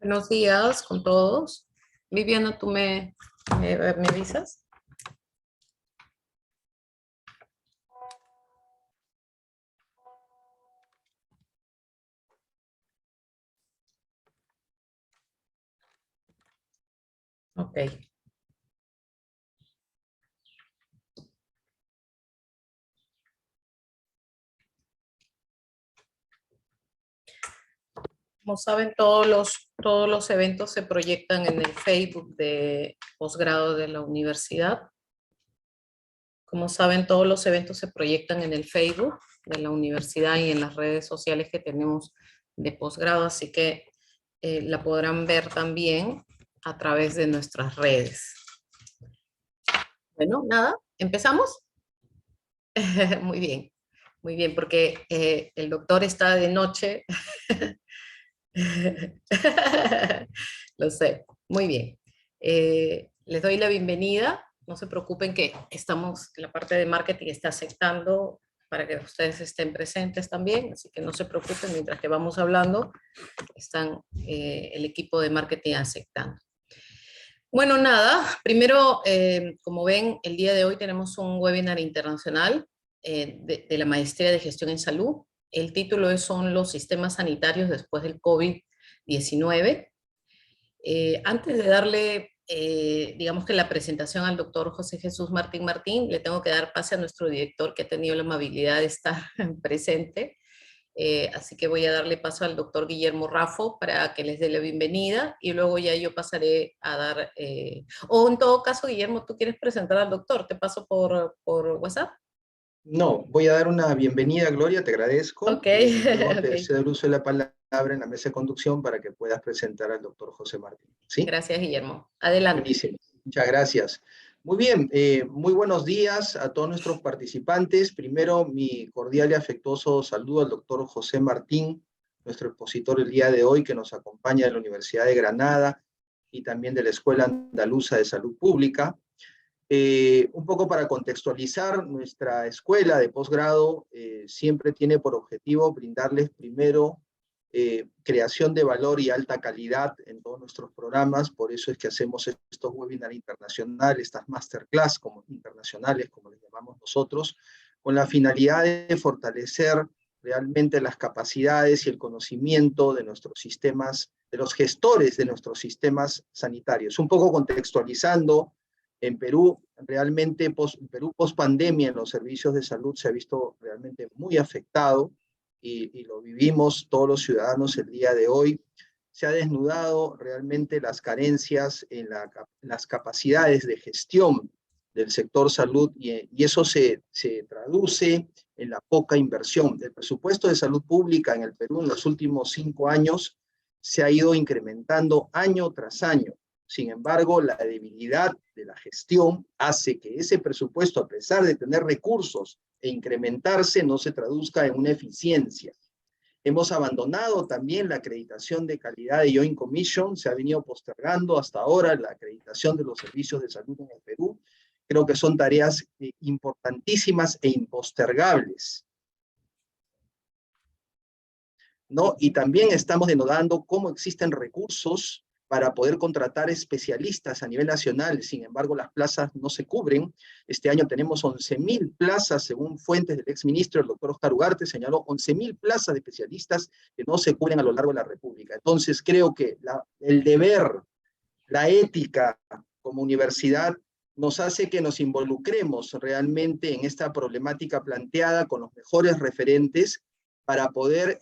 Buenos días con todos. Viviana, ¿tú me avisas? Ok. Como saben, todos los eventos se proyectan en el Facebook de posgrado de la universidad. Como saben, todos los eventos se proyectan en el Facebook de la universidad y en las redes sociales que tenemos de posgrado, así que la podrán ver también a través de nuestras redes. Bueno, nada, ¿empezamos? Muy bien, porque el doctor está de noche. Lo sé, muy bien. Les doy la bienvenida. No se preocupen que estamos, la parte de marketing está aceptando para que ustedes estén presentes también, así que no se preocupen, mientras que vamos hablando, están el equipo de marketing aceptando. Bueno, nada, primero, como ven, el día de hoy tenemos un webinar internacional de la Maestría de Gestión en Salud. El título son los sistemas sanitarios después del COVID-19. Antes de darle, digamos que la presentación al doctor José Jesús Martín Martín, le tengo que dar pase a nuestro director que ha tenido la amabilidad de estar presente. Así que voy a darle paso al doctor Guillermo Raffo para que les dé la bienvenida y luego ya yo pasaré a dar, o en todo caso, Guillermo, ¿tú quieres presentar al doctor? ¿Te paso por WhatsApp? No, voy a dar una bienvenida, Gloria, te agradezco. Ok, Luego te ok. cedo el uso de la palabra en la mesa de conducción para que puedas presentar al doctor José Martín. ¿Sí? Gracias, Guillermo. Adelante. Buenísimo. Muchas gracias. Muy bien, muy buenos días a todos nuestros participantes. Primero, mi cordial y afectuoso saludo al doctor José Martín, nuestro expositor el día de hoy, que nos acompaña de la Universidad de Granada y también de la Escuela Andaluza de Salud Pública. Un poco para contextualizar, nuestra escuela de posgrado siempre tiene por objetivo brindarles primero creación de valor y alta calidad en todos nuestros programas, por eso es que hacemos estos webinars internacionales, estas masterclass como internacionales, como les llamamos nosotros, con la finalidad de fortalecer realmente las capacidades y el conocimiento de nuestros sistemas, de los gestores de nuestros sistemas sanitarios. Un poco contextualizando, en Perú, realmente, Perú post pandemia en los servicios de salud se ha visto realmente muy afectado y lo vivimos todos los ciudadanos el día de hoy. Se ha desnudado realmente las carencias en las capacidades de gestión del sector salud y eso se traduce en la poca inversión. El presupuesto de salud pública en el Perú en los últimos 5 años se ha ido incrementando año tras año. Sin embargo, la debilidad de la gestión hace que ese presupuesto, a pesar de tener recursos e incrementarse, no se traduzca en una eficiencia. Hemos abandonado también la acreditación de calidad de Joint Commission, se ha venido postergando hasta ahora la acreditación de los servicios de salud en el Perú. Creo que son tareas importantísimas e impostergables, ¿no? Y también estamos denotando cómo existen recursos para poder contratar especialistas a nivel nacional. Sin embargo, las plazas no se cubren. Este año tenemos 11.000 plazas, según fuentes del exministro, el doctor Oscar Ugarte, señaló 11.000 plazas de especialistas que no se cubren a lo largo de la República. Entonces, creo que el deber, la ética como universidad nos hace que nos involucremos realmente en esta problemática planteada con los mejores referentes para poder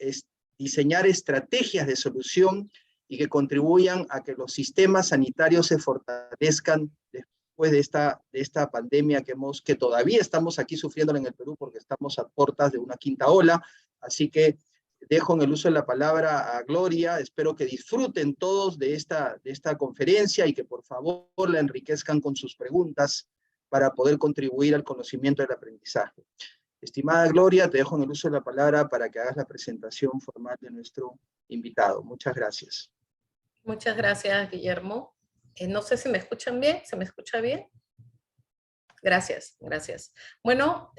diseñar estrategias de solución y que contribuyan a que los sistemas sanitarios se fortalezcan después de esta pandemia que todavía estamos aquí sufriendo en el Perú porque estamos a puertas de una quinta ola. Así que dejo en el uso de la palabra a Gloria. Espero que disfruten todos de esta conferencia y que por favor la enriquezcan con sus preguntas para poder contribuir al conocimiento del aprendizaje. Estimada Gloria, te dejo en el uso de la palabra para que hagas la presentación formal de nuestro invitado. Muchas gracias. Muchas gracias, Guillermo. No sé si me escuchan bien. ¿Se me escucha bien? Gracias, gracias. Bueno,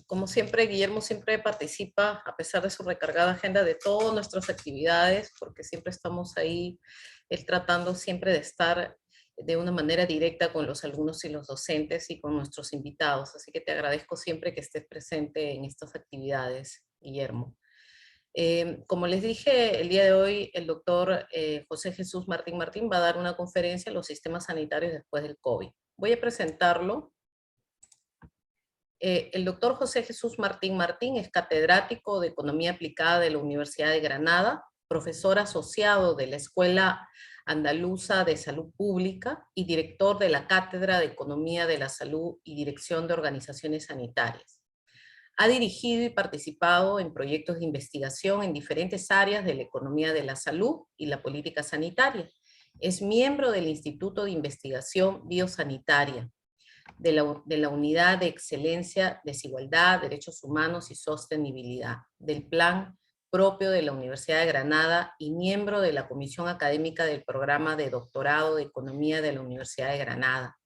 Como siempre, Guillermo siempre participa, a pesar de su recargada agenda, de todas nuestras actividades, porque siempre estamos ahí, él tratando siempre de estar de una manera directa con los alumnos y los docentes y con nuestros invitados. Así que te agradezco siempre que estés presente en estas actividades, Guillermo. Como les dije, el día de hoy el doctor José Jesús Martín Martín va a dar una conferencia en los sistemas sanitarios después del COVID. Voy a presentarlo. El doctor José Jesús Martín Martín es catedrático de Economía Aplicada de la Universidad de Granada, profesor asociado de la Escuela Andaluza de Salud Pública y director de la Cátedra de Economía de la Salud y Dirección de Organizaciones Sanitarias. Ha dirigido y participado en proyectos de investigación en diferentes áreas de la economía de la salud y la política sanitaria. Es miembro del Instituto de Investigación Biosanitaria, de la Unidad de Excelencia, Desigualdad, Derechos Humanos y Sostenibilidad, del Plan propio de la Universidad de Granada y miembro de la Comisión Académica del Programa de Doctorado de Economía de la Universidad de Granada.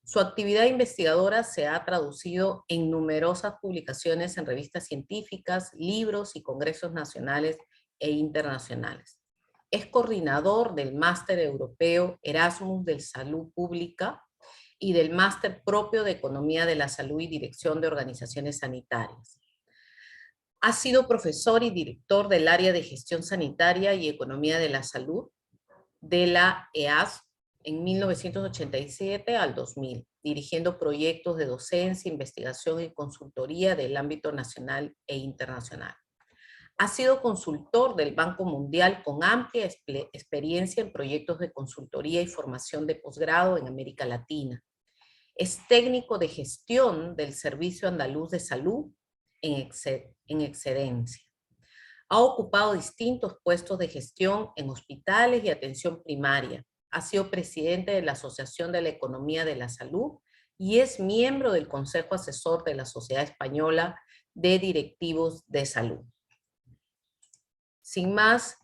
Su actividad investigadora se ha traducido en numerosas publicaciones en revistas científicas, libros y congresos nacionales e internacionales. Es coordinador del Máster Europeo Erasmus de Salud Pública y del Máster propio de Economía de la Salud y Dirección de Organizaciones Sanitarias. Ha sido profesor y director del área de Gestión Sanitaria y Economía de la Salud de la EAS en 1987 al 2000, dirigiendo proyectos de docencia, investigación y consultoría del ámbito nacional e internacional. Ha sido consultor del Banco Mundial con amplia experiencia en proyectos de consultoría y formación de posgrado en América Latina. Es técnico de gestión del Servicio Andaluz de Salud en excedencia. Ha ocupado distintos puestos de gestión en hospitales y atención primaria. Ha sido presidente de la Asociación de la Economía de la Salud y es miembro del Consejo Asesor de la Sociedad Española de Directivos de Salud. Sin más,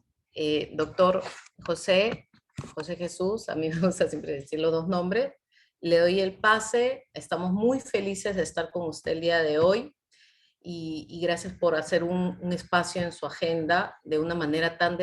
doctor José Jesús, a mí me gusta siempre decir los dos nombres, le doy el pase. Estamos muy felices de estar con usted el día de hoy. Y gracias por hacer un espacio en su agenda de una manera tan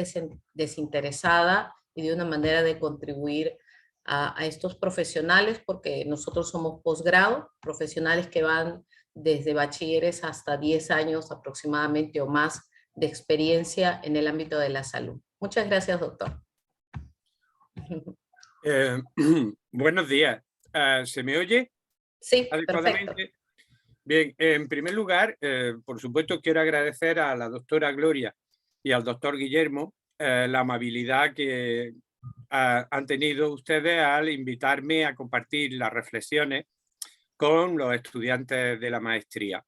desinteresada y de una manera de contribuir a estos profesionales, porque nosotros somos posgrado, profesionales que van desde bachilleres hasta 10 años aproximadamente o más de experiencia en el ámbito de la salud. Muchas gracias, doctor. Buenos días. ¿Se me oye? Sí, adecuadamente? Perfecto. Bien, en primer lugar, por supuesto, quiero agradecer a la doctora Gloria y al doctor Guillermo la amabilidad que han tenido ustedes al invitarme a compartir las reflexiones con los estudiantes de la maestría.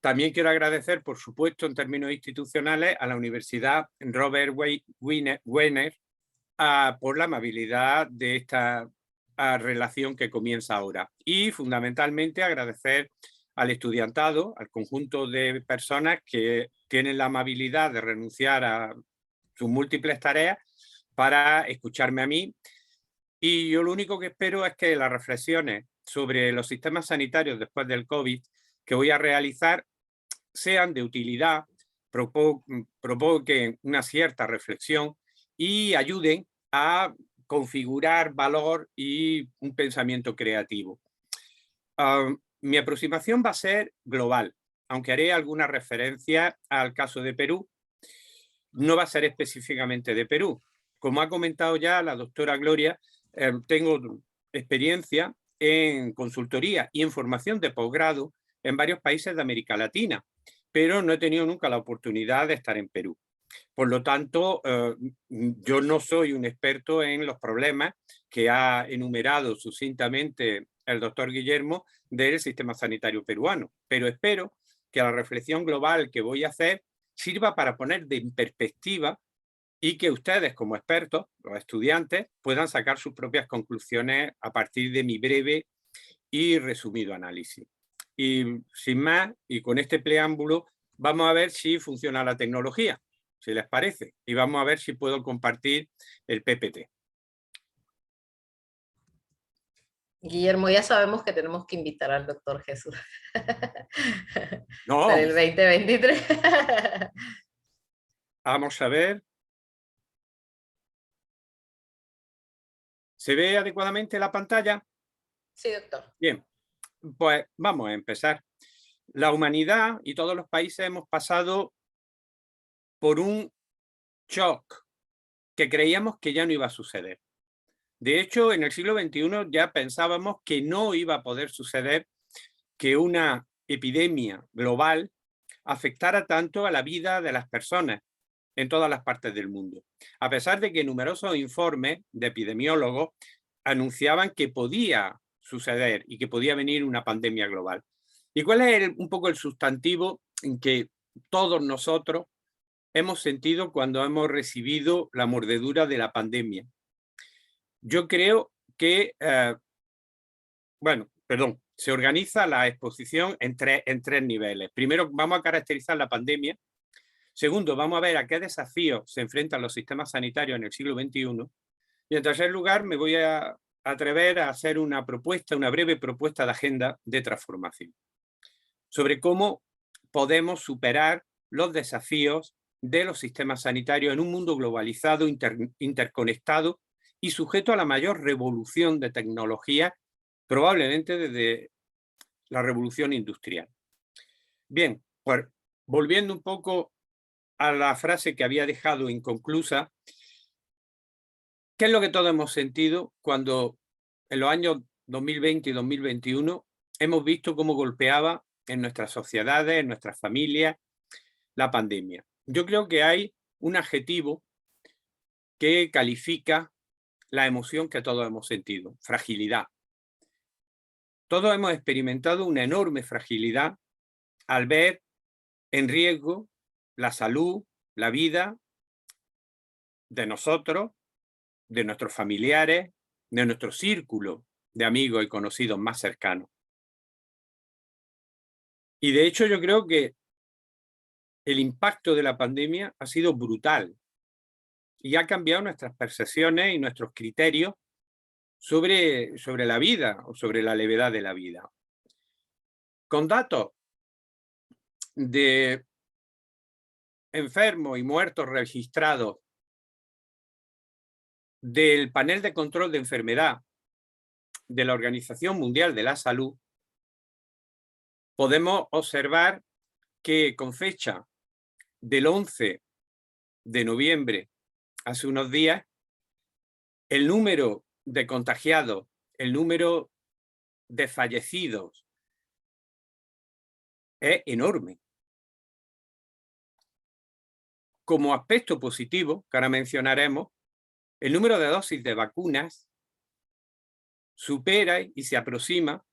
También quiero agradecer, por supuesto, en términos institucionales, a la Universidad Robert Weiner por la amabilidad de esta relación que comienza ahora. Y fundamentalmente agradecer al estudiantado, al conjunto de personas que tienen la amabilidad de renunciar a sus múltiples tareas para escucharme a mí. Y yo lo único que espero es que las reflexiones sobre los sistemas sanitarios después del COVID que voy a realizar sean de utilidad, provoquen una cierta reflexión y ayuden a configurar valor y un pensamiento creativo. Mi aproximación va a ser global, aunque haré alguna referencia al caso de Perú. No va a ser específicamente de Perú. Como ha comentado ya la doctora Gloria, tengo experiencia en consultoría y en formación de posgrado en varios países de América Latina, pero no he tenido nunca la oportunidad de estar en Perú. Por lo tanto, yo no soy un experto en los problemas que ha enumerado sucintamente el doctor Guillermo del sistema sanitario peruano, pero espero que la reflexión global que voy a hacer sirva para poner en perspectiva y que ustedes como expertos, los estudiantes, puedan sacar sus propias conclusiones a partir de mi breve y resumido análisis. Y sin más, y con este preámbulo, vamos a ver si funciona la tecnología, si les parece, y vamos a ver si puedo compartir el PPT. Guillermo, ya sabemos que tenemos que invitar al doctor Jesús para No, el 2023. vamos a ver. ¿Se ve adecuadamente la pantalla? Sí, doctor. Bien, pues vamos a empezar. La humanidad y todos los países hemos pasado por un shock que creíamos que ya no iba a suceder. De hecho, en el siglo XXI ya pensábamos que no iba a poder suceder que una epidemia global afectara tanto a la vida de las personas en todas las partes del mundo, a pesar de que numerosos informes de epidemiólogos anunciaban que podía suceder y que podía venir una pandemia global. ¿Y cuál es un poco el sustantivo en que todos nosotros hemos sentido cuando hemos recibido la mordedura de la pandemia? Yo creo que, se organiza la exposición en tres niveles. Primero, vamos a caracterizar la pandemia. Segundo, vamos a ver a qué desafíos se enfrentan los sistemas sanitarios en el siglo XXI. Y en tercer lugar, me voy a atrever a hacer una breve propuesta de agenda de transformación sobre cómo podemos superar los desafíos de los sistemas sanitarios en un mundo globalizado, interconectado y sujeto a la mayor revolución de tecnología, probablemente desde la revolución industrial. Bien, pues volviendo un poco a la frase que había dejado inconclusa, ¿qué es lo que todos hemos sentido cuando en los años 2020 y 2021 hemos visto cómo golpeaba en nuestras sociedades, en nuestras familias, la pandemia? Yo creo que hay un adjetivo que califica la emoción que todos hemos sentido: fragilidad. Todos hemos experimentado una enorme fragilidad al ver en riesgo la salud, la vida de nosotros, de nuestros familiares, de nuestro círculo de amigos y conocidos más cercanos. Y de hecho yo creo que el impacto de la pandemia ha sido brutal y ha cambiado nuestras percepciones y nuestros criterios sobre la vida o sobre la levedad de la vida. Con datos de enfermos y muertos registrados del panel de control de enfermedad de la Organización Mundial de la Salud, podemos observar que con fecha del 11 de noviembre, hace unos días, el número de contagiados, el número de fallecidos es enorme. Como aspecto positivo, que ahora mencionaremos, el número de dosis de vacunas supera y se aproxima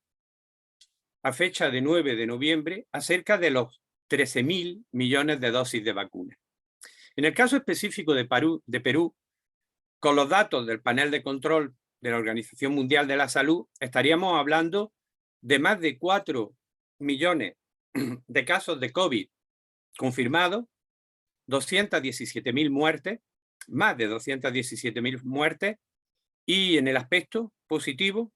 a fecha de 9 de noviembre a cerca de los 13.000 millones de dosis de vacunas. En el caso específico de Perú, con los datos del panel de control de la Organización Mundial de la Salud, estaríamos hablando de más de 4 millones de casos de COVID confirmados, 217.000 muertes, más de 217.000 muertes, y en el aspecto positivo,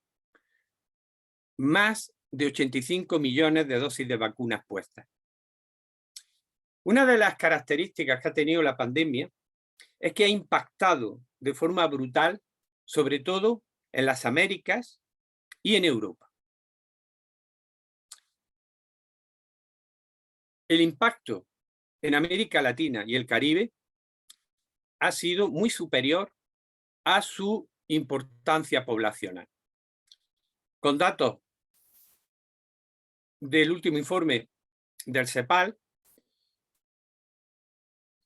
más de 85 millones de dosis de vacunas puestas. Una de las características que ha tenido la pandemia es que ha impactado de forma brutal, sobre todo en las Américas y en Europa. El impacto en América Latina y el Caribe ha sido muy superior a su importancia poblacional. Con datos del último informe del CEPAL,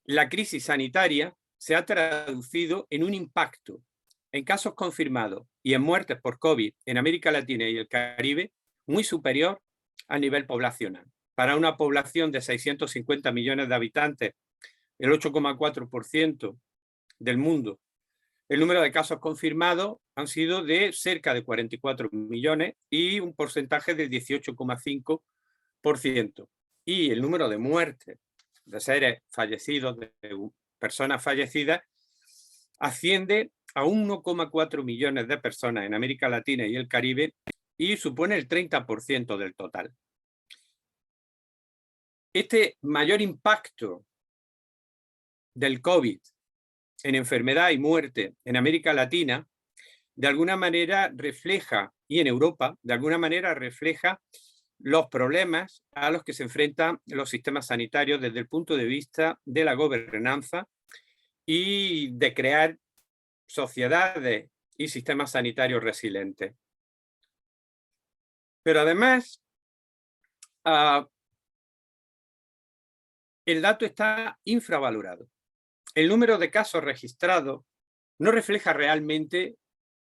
la crisis sanitaria se ha traducido en un impacto en casos confirmados y en muertes por COVID en América Latina y el Caribe muy superior a nivel poblacional. Para una población de 650 millones de habitantes, el 8,4% del mundo, el número de casos confirmados han sido de cerca de 44 millones y un porcentaje del 18,5%. Y el número de muertes, de seres fallecidos, de personas fallecidas, asciende a 1,4 millones de personas en América Latina y el Caribe y supone el 30% del total. Este mayor impacto del COVID en enfermedad y muerte en América Latina, de alguna manera refleja, y en Europa, de alguna manera refleja los problemas a los que se enfrentan los sistemas sanitarios desde el punto de vista de la gobernanza y de crear sociedades y sistemas sanitarios resilientes. Pero además, el dato está infravalorado. El número de casos registrados no refleja realmente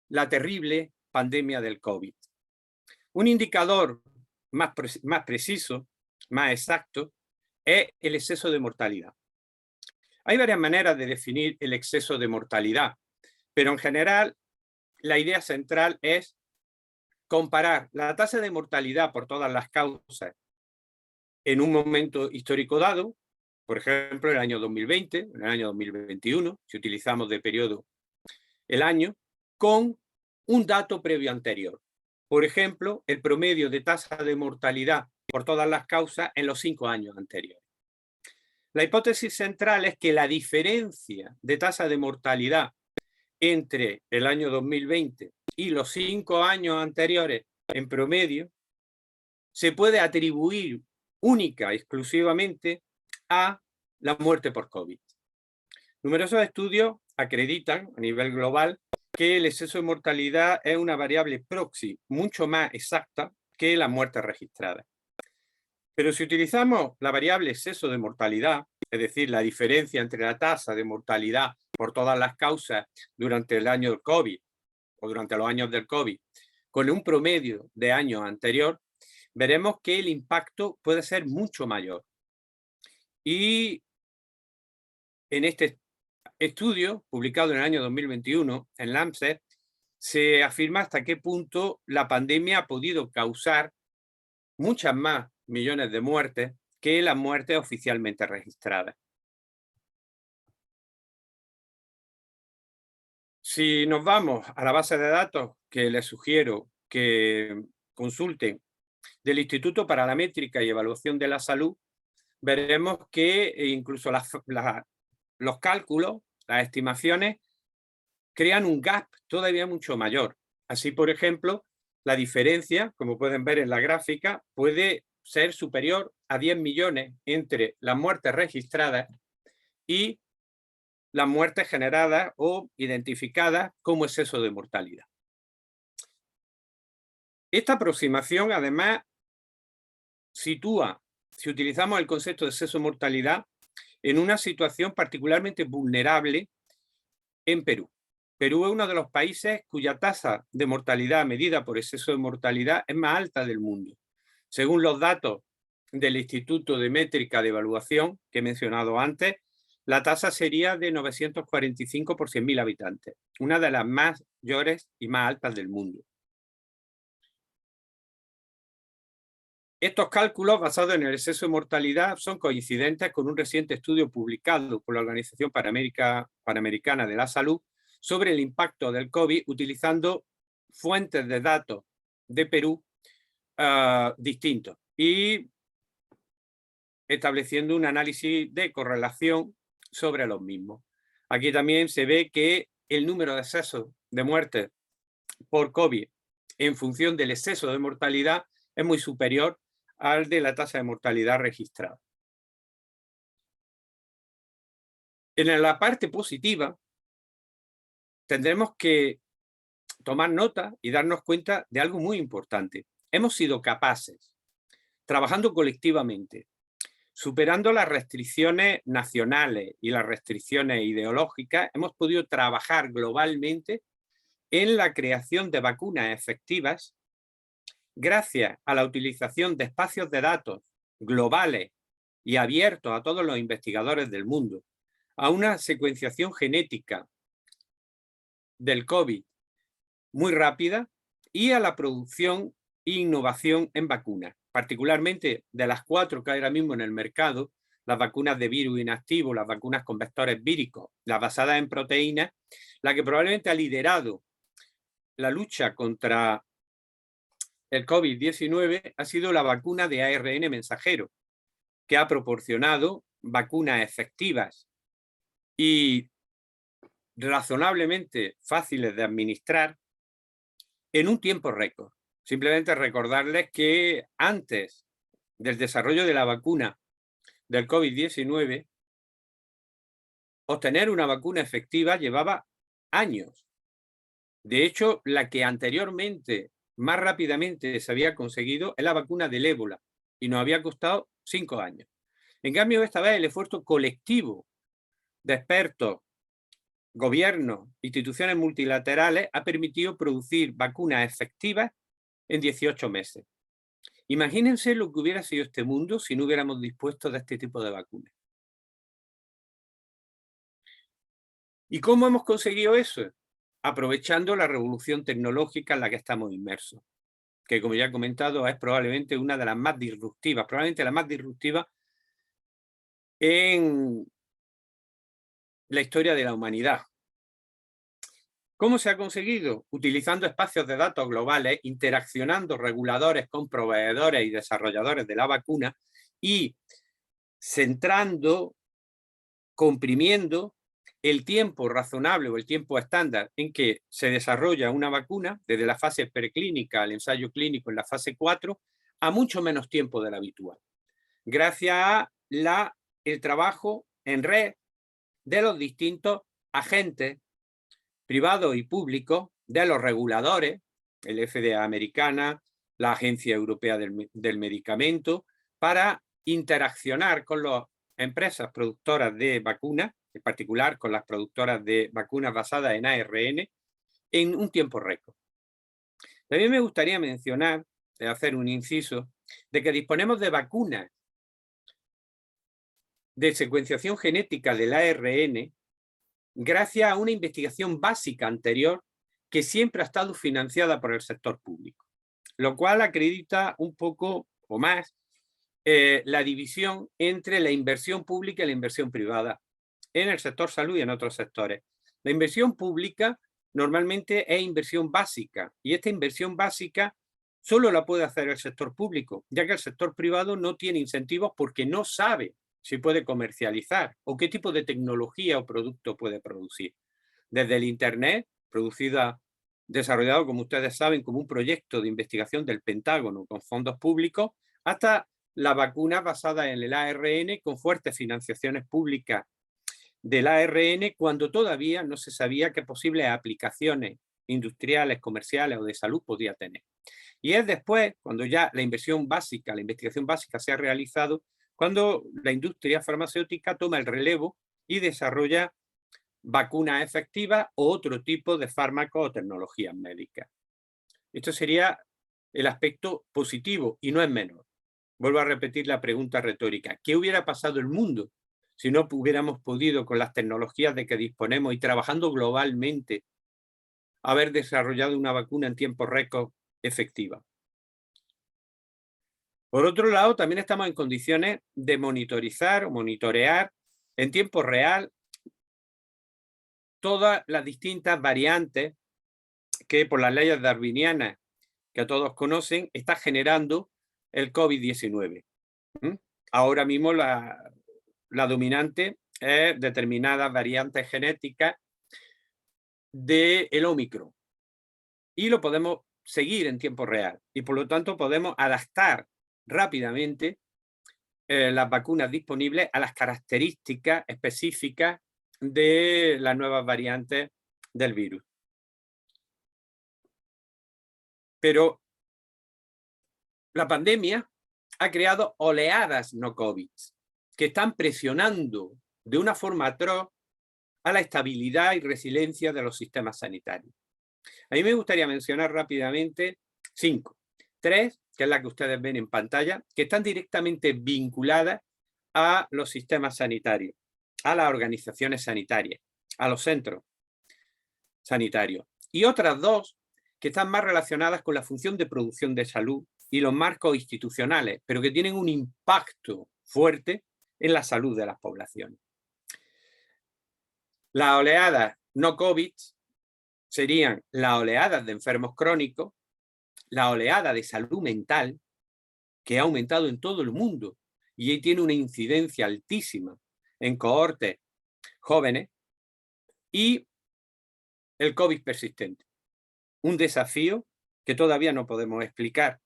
la terrible pandemia del COVID. Un indicador más preciso, más exacto, es el exceso de mortalidad. Hay varias maneras de definir el exceso de mortalidad, pero en general la idea central es comparar la tasa de mortalidad por todas las causas en un momento histórico dado, por ejemplo, en el año 2020, en el año 2021, si utilizamos de periodo el año, con un dato previo anterior. Por ejemplo, el promedio de tasa de mortalidad por todas las causas en los 5 años anteriores. La hipótesis central es que la diferencia de tasa de mortalidad entre el año 2020 y los 5 años anteriores en promedio se puede atribuir única y exclusivamente a la muerte por COVID. Numerosos estudios acreditan a nivel global que el exceso de mortalidad es una variable proxy mucho más exacta que las muertes registradas. Pero si utilizamos la variable exceso de mortalidad, es decir, la diferencia entre la tasa de mortalidad por todas las causas durante el año del COVID o durante los años del COVID, con un promedio de año anterior, veremos que el impacto puede ser mucho mayor. Y en este estudio, publicado en el año 2021 en Lancet, se afirma hasta qué punto la pandemia ha podido causar muchas más millones de muertes que las muertes oficialmente registradas. Si nos vamos a la base de datos que les sugiero que consulten del Instituto para la Métrica y Evaluación de la Salud, veremos que incluso los cálculos, las estimaciones, crean un gap todavía mucho mayor. Así, por ejemplo, la diferencia, como pueden ver en la gráfica, puede ser superior a 10 millones entre las muertes registradas y las muertes generadas o identificadas como exceso de mortalidad. Esta aproximación, además, sitúa, si utilizamos el concepto de exceso de mortalidad, en una situación particularmente vulnerable en Perú. Perú es uno de los países cuya tasa de mortalidad medida por exceso de mortalidad es más alta del mundo. Según los datos del Instituto de Métrica de Evaluación que he mencionado antes, la tasa sería de 945 por 100.000 habitantes, una de las mayores y más altas del mundo. Estos cálculos basados en el exceso de mortalidad son coincidentes con un reciente estudio publicado por la Organización Panamericana de la Salud sobre el impacto del COVID utilizando fuentes de datos de Perú distintos y estableciendo un análisis de correlación sobre los mismos. Aquí también se ve que el número de excesos de muertes por COVID en función del exceso de mortalidad es muy superior al de la tasa de mortalidad registrada. En la parte positiva, tendremos que tomar nota y darnos cuenta de algo muy importante. Hemos sido capaces, trabajando colectivamente, superando las restricciones nacionales y las restricciones ideológicas, hemos podido trabajar globalmente en la creación de vacunas efectivas gracias a la utilización de espacios de datos globales y abiertos a todos los investigadores del mundo, a una secuenciación genética del COVID muy rápida y a la producción e innovación en vacunas, particularmente de las 4 que hay ahora mismo en el mercado, las vacunas de virus inactivo, las vacunas con vectores víricos, las basadas en proteínas, la que probablemente ha liderado la lucha contra el COVID-19 ha sido la vacuna de ARN mensajero, que ha proporcionado vacunas efectivas y razonablemente fáciles de administrar en un tiempo récord. Simplemente recordarles que antes del desarrollo de la vacuna del COVID-19, obtener una vacuna efectiva llevaba años. De hecho, la que anteriormente más rápidamente se había conseguido es la vacuna del ébola y nos había costado 5 años. En cambio, esta vez el esfuerzo colectivo de expertos, gobiernos, instituciones multilaterales ha permitido producir vacunas efectivas en 18 meses. Imagínense lo que hubiera sido este mundo si no hubiéramos dispuesto de este tipo de vacunas. ¿Y cómo hemos conseguido eso? Aprovechando la revolución tecnológica en la que estamos inmersos, que como ya he comentado es probablemente una de las más disruptivas, probablemente la más disruptiva en la historia de la humanidad. ¿Cómo se ha conseguido? Utilizando espacios de datos globales, interaccionando reguladores con proveedores y desarrolladores de la vacuna y centrando, comprimiendo el tiempo razonable o el tiempo estándar en que se desarrolla una vacuna, desde la fase preclínica al ensayo clínico en la fase 4, a mucho menos tiempo del habitual, gracias a el trabajo en red de los distintos agentes privados y públicos, de los reguladores, el FDA americana, la Agencia Europea del Medicamento, para interaccionar con las empresas productoras de vacunas, en particular con las productoras de vacunas basadas en ARN, en un tiempo récord. También me gustaría mencionar, hacer un inciso, de que disponemos de vacunas de secuenciación genética del ARN gracias a una investigación básica anterior que siempre ha estado financiada por el sector público, lo cual acredita un poco o más la división entre la inversión pública y la inversión privada en el sector salud y en otros sectores. La inversión pública normalmente es inversión básica y esta inversión básica solo la puede hacer el sector público, ya que el sector privado no tiene incentivos porque no sabe si puede comercializar o qué tipo de tecnología o producto puede producir. Desde el Internet, desarrollado, como ustedes saben, como un proyecto de investigación del Pentágono con fondos públicos, hasta la vacuna basada en el ARN con fuertes financiaciones públicas del ARN cuando todavía no se sabía qué posibles aplicaciones industriales, comerciales o de salud podía tener. Y es después, cuando ya la inversión básica, la investigación básica se ha realizado, cuando la industria farmacéutica toma el relevo y desarrolla vacunas efectivas o otro tipo de fármacos o tecnologías médicas. Esto sería el aspecto positivo y no es menor. Vuelvo a repetir la pregunta retórica. ¿Qué hubiera pasado el mundo si no hubiéramos podido, con las tecnologías de que disponemos y trabajando globalmente, haber desarrollado una vacuna en tiempo récord efectiva? Por otro lado, también estamos en condiciones de monitorizar o monitorear en tiempo real todas las distintas variantes que por las leyes darwinianas que todos conocen está generando el COVID-19. Ahora mismo la dominante es determinadas variantes genéticas del Ómicron y lo podemos seguir en tiempo real y por lo tanto podemos adaptar rápidamente las vacunas disponibles a las características específicas de las nuevas variantes del virus. Pero la pandemia ha creado oleadas no COVID que están presionando de una forma atroz a la estabilidad y resiliencia de los sistemas sanitarios. A mí me gustaría mencionar rápidamente 5. 3, que es la que ustedes ven en pantalla, que están directamente vinculadas a los sistemas sanitarios, a las organizaciones sanitarias, a los centros sanitarios. Y otras 2 que están más relacionadas con la función de producción de salud y los marcos institucionales, pero que tienen un impacto fuerte en la salud de las poblaciones. Las oleadas no COVID serían las oleadas de enfermos crónicos, la oleada de salud mental, que ha aumentado en todo el mundo y tiene una incidencia altísima en cohortes jóvenes, y el COVID persistente. Un desafío que todavía no podemos explicar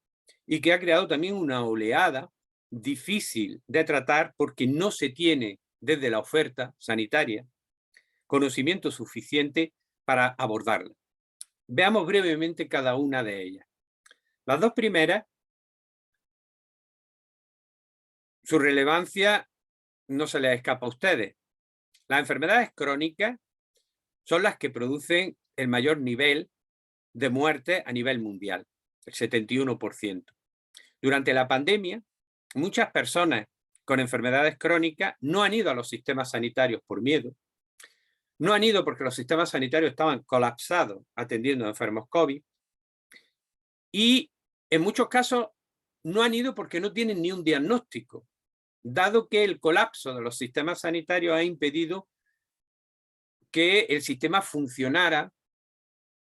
y que ha creado también una oleada difícil de tratar porque no se tiene desde la oferta sanitaria conocimiento suficiente para abordarla. Veamos brevemente cada una de ellas. Las dos primeras, su relevancia no se les escapa a ustedes. Las enfermedades crónicas son las que producen el mayor nivel de muerte a nivel mundial, el 71%. Durante la pandemia, muchas personas con enfermedades crónicas no han ido a los sistemas sanitarios por miedo, no han ido porque los sistemas sanitarios estaban colapsados atendiendo a enfermos COVID, y en muchos casos no han ido porque no tienen ni un diagnóstico, dado que el colapso de los sistemas sanitarios ha impedido que el sistema funcionara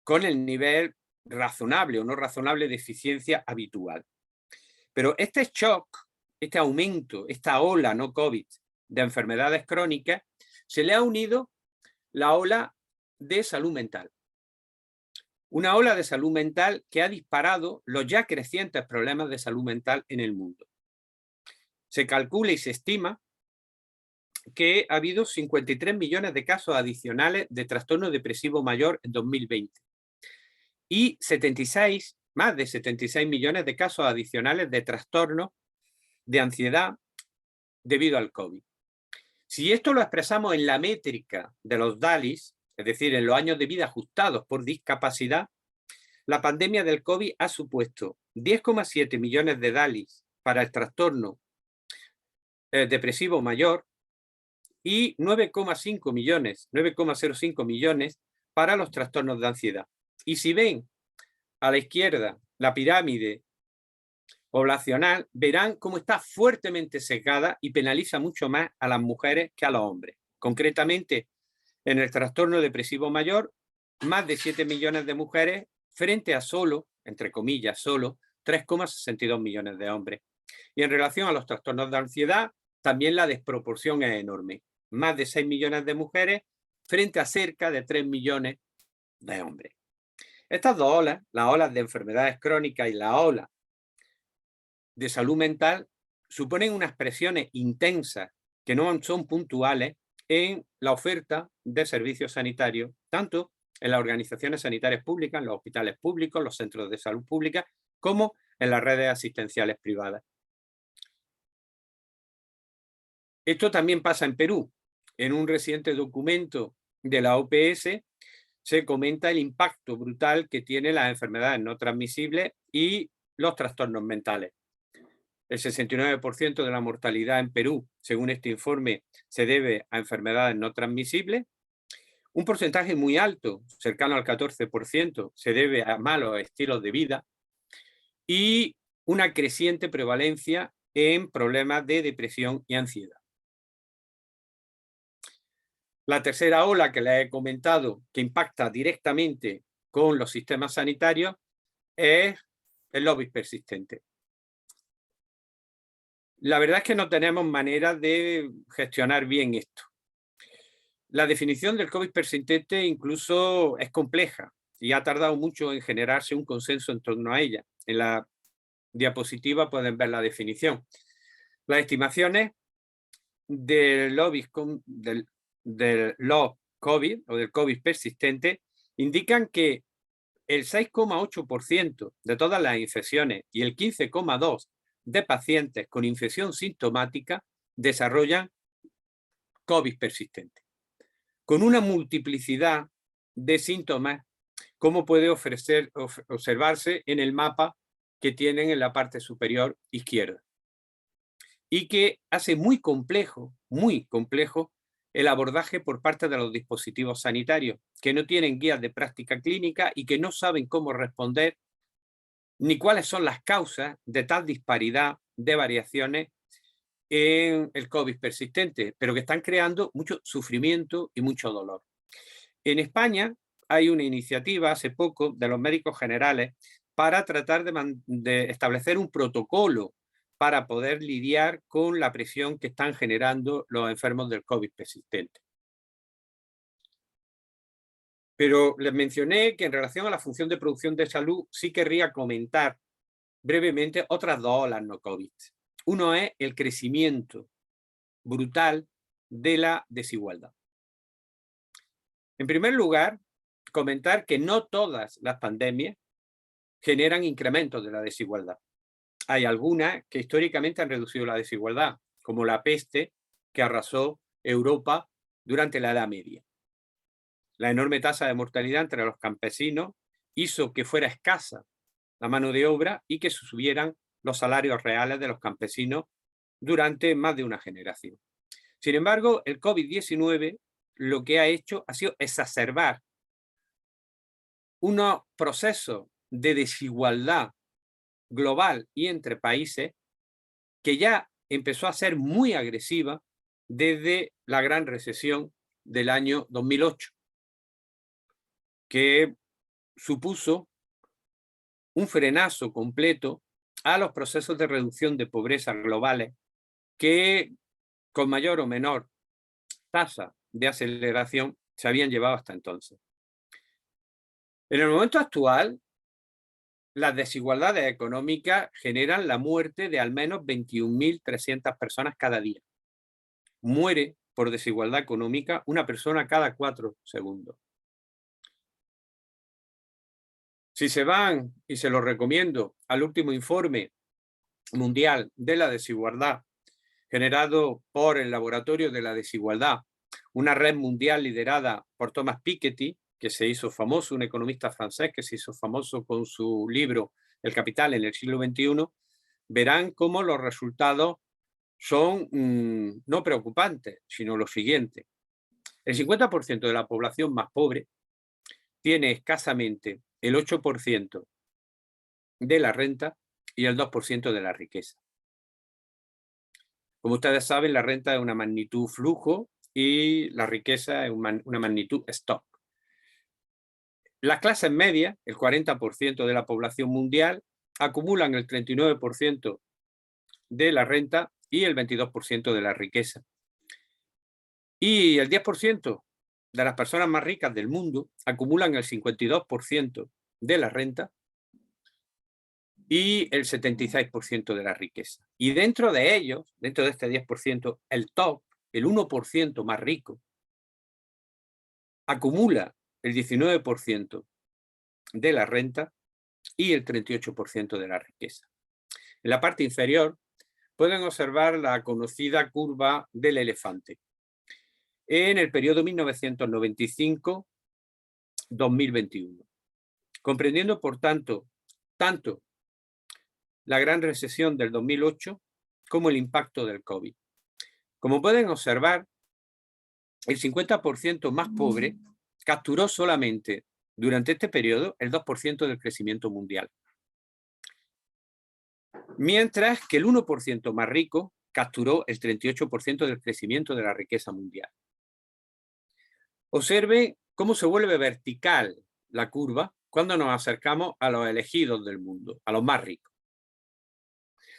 con el nivel razonable o no razonable de eficiencia habitual. Pero este shock, este aumento, esta ola no COVID de enfermedades crónicas, se le ha unido la ola de salud mental. Una ola de salud mental que ha disparado los ya crecientes problemas de salud mental en el mundo. Se calcula y se estima que ha habido 53 millones de casos adicionales de trastorno depresivo mayor en 2020 y más de 76 millones de casos adicionales de trastorno de ansiedad debido al COVID. Si esto lo expresamos en la métrica de los DALYs, es decir, en los años de vida ajustados por discapacidad, la pandemia del COVID ha supuesto 10,7 millones de DALYs para el trastorno depresivo mayor y 9,05 millones para los trastornos de ansiedad. Y si ven a la izquierda la pirámide poblacional, verán cómo está fuertemente sesgada y penaliza mucho más a las mujeres que a los hombres. Concretamente, en el trastorno depresivo mayor, más de 7 millones de mujeres frente a solo, entre comillas, solo 3,62 millones de hombres. Y en relación a los trastornos de ansiedad, también la desproporción es enorme. Más de 6 millones de mujeres frente a cerca de 3 millones de hombres. Estas dos olas, las olas de enfermedades crónicas y la ola de salud mental, suponen unas presiones intensas que no son puntuales en la oferta de servicios sanitarios, tanto en las organizaciones sanitarias públicas, en los hospitales públicos, los centros de salud pública, como en las redes asistenciales privadas. Esto también pasa en Perú. En un reciente documento de la OPS se comenta el impacto brutal que tienen las enfermedades no transmisibles y los trastornos mentales. El 69% de la mortalidad en Perú, según este informe, se debe a enfermedades no transmisibles. Un porcentaje muy alto, cercano al 14%, se debe a malos estilos de vida y una creciente prevalencia en problemas de depresión y ansiedad. La tercera ola que les he comentado, que impacta directamente con los sistemas sanitarios, es el COVID persistente. La verdad es que no tenemos manera de gestionar bien esto. La definición del COVID persistente incluso es compleja y ha tardado mucho en generarse un consenso en torno a ella. En la diapositiva pueden ver la definición. Las estimaciones del COVID o del COVID persistente indican que el 6,8% de todas las infecciones y el 15,2% de pacientes con infección sintomática desarrollan COVID persistente, con una multiplicidad de síntomas, como puede observarse en el mapa que tienen en la parte superior izquierda, y que hace muy complejo el abordaje por parte de los dispositivos sanitarios, que no tienen guías de práctica clínica y que no saben cómo responder ni cuáles son las causas de tal disparidad de variaciones en el COVID persistente, pero que están creando mucho sufrimiento y mucho dolor. En España hay una iniciativa hace poco de los médicos generales para tratar de establecer un protocolo para poder lidiar con la presión que están generando los enfermos del COVID persistente. Pero les mencioné que en relación a la función de producción de salud sí querría comentar brevemente otras dos olas no COVID. Uno es el crecimiento brutal de la desigualdad. En primer lugar, comentar que no todas las pandemias generan incrementos de la desigualdad. Hay algunas que históricamente han reducido la desigualdad, como la peste que arrasó Europa durante la Edad Media. La enorme tasa de mortalidad entre los campesinos hizo que fuera escasa la mano de obra y que subieran los salarios reales de los campesinos durante más de una generación. Sin embargo, el COVID-19 lo que ha hecho ha sido exacerbar unos procesos de desigualdad global y entre países que ya empezó a ser muy agresiva desde la gran recesión del año 2008, que supuso un frenazo completo a los procesos de reducción de pobreza globales que con mayor o menor tasa de aceleración se habían llevado hasta entonces. En el momento actual, las desigualdades económicas generan la muerte de al menos 21.300 personas cada día. Muere por desigualdad económica una persona cada 4 segundos. Si se van, y se lo recomiendo, al último informe mundial de la desigualdad generado por el Laboratorio de la Desigualdad, una red mundial liderada por Thomas Piketty, que se hizo famoso, un economista francés que se hizo famoso con su libro El Capital en el siglo XXI, verán cómo los resultados son no preocupantes, sino lo siguiente. El 50% de la población más pobre tiene escasamente el 8% de la renta y el 2% de la riqueza. Como ustedes saben, la renta es una magnitud flujo y la riqueza es una magnitud stock. Las clases medias, el 40% de la población mundial, acumulan el 39% de la renta y el 22% de la riqueza. Y el 10% de las personas más ricas del mundo acumulan el 52% de la renta y el 76% de la riqueza. Y dentro de ellos, dentro de este 10%, el top, el 1% más rico, acumula el 19% de la renta y el 38% de la riqueza. En la parte inferior pueden observar la conocida curva del elefante. En el periodo 1995-2021, comprendiendo, por tanto, tanto la gran recesión del 2008 como el impacto del COVID. Como pueden observar, el 50% más pobre capturó solamente durante este periodo el 2% del crecimiento mundial. Mientras que el 1% más rico capturó el 38% del crecimiento de la riqueza mundial. Observe cómo se vuelve vertical la curva cuando nos acercamos a los elegidos del mundo, a los más ricos.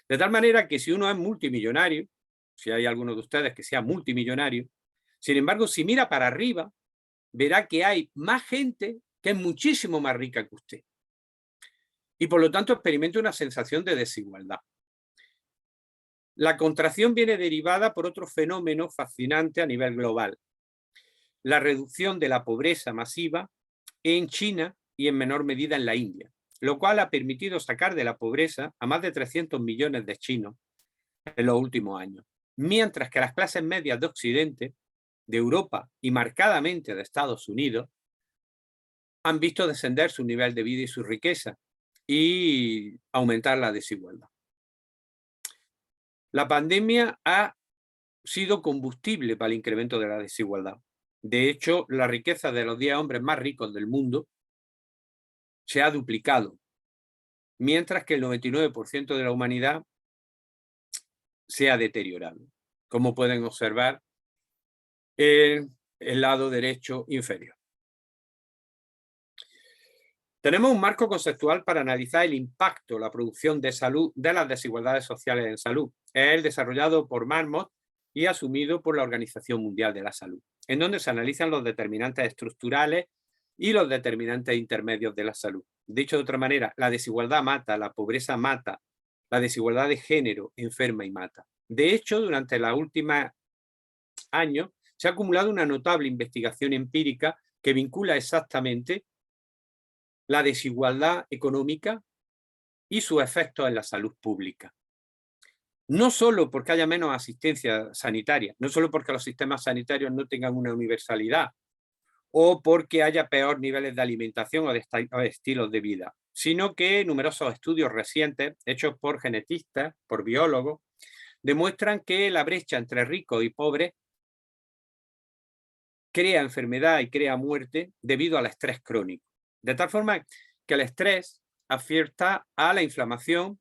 De tal manera que si uno es multimillonario, si hay alguno de ustedes que sea multimillonario, sin embargo, si mira para arriba, verá que hay más gente que es muchísimo más rica que usted. Y por lo tanto experimenta una sensación de desigualdad. La contracción viene derivada por otro fenómeno fascinante a nivel global. La reducción de la pobreza masiva en China y en menor medida en la India, lo cual ha permitido sacar de la pobreza a más de 300 millones de chinos en los últimos años. Mientras que las clases medias de Occidente, de Europa y marcadamente de Estados Unidos, han visto descender su nivel de vida y su riqueza y aumentar la desigualdad. La pandemia ha sido combustible para el incremento de la desigualdad. De hecho, la riqueza de los 10 hombres más ricos del mundo se ha duplicado, mientras que el 99% de la humanidad se ha deteriorado, como pueden observar en el lado derecho inferior. Tenemos un marco conceptual para analizar el impacto, la producción de salud de las desigualdades sociales en salud. Es el desarrollado por Marmot y asumido por la Organización Mundial de la Salud, en donde se analizan los determinantes estructurales y los determinantes intermedios de la salud. Dicho de otra manera, la desigualdad mata, la pobreza mata, la desigualdad de género enferma y mata. De hecho, durante los últimos años se ha acumulado una notable investigación empírica que vincula exactamente la desigualdad económica y sus efectos en la salud pública. No solo porque haya menos asistencia sanitaria, no solo porque los sistemas sanitarios no tengan una universalidad o porque haya peor niveles de alimentación o de estilos de vida, sino que numerosos estudios recientes hechos por genetistas, por biólogos, demuestran que la brecha entre ricos y pobres crea enfermedad y crea muerte debido al estrés crónico. De tal forma que el estrés afecta a la inflamación,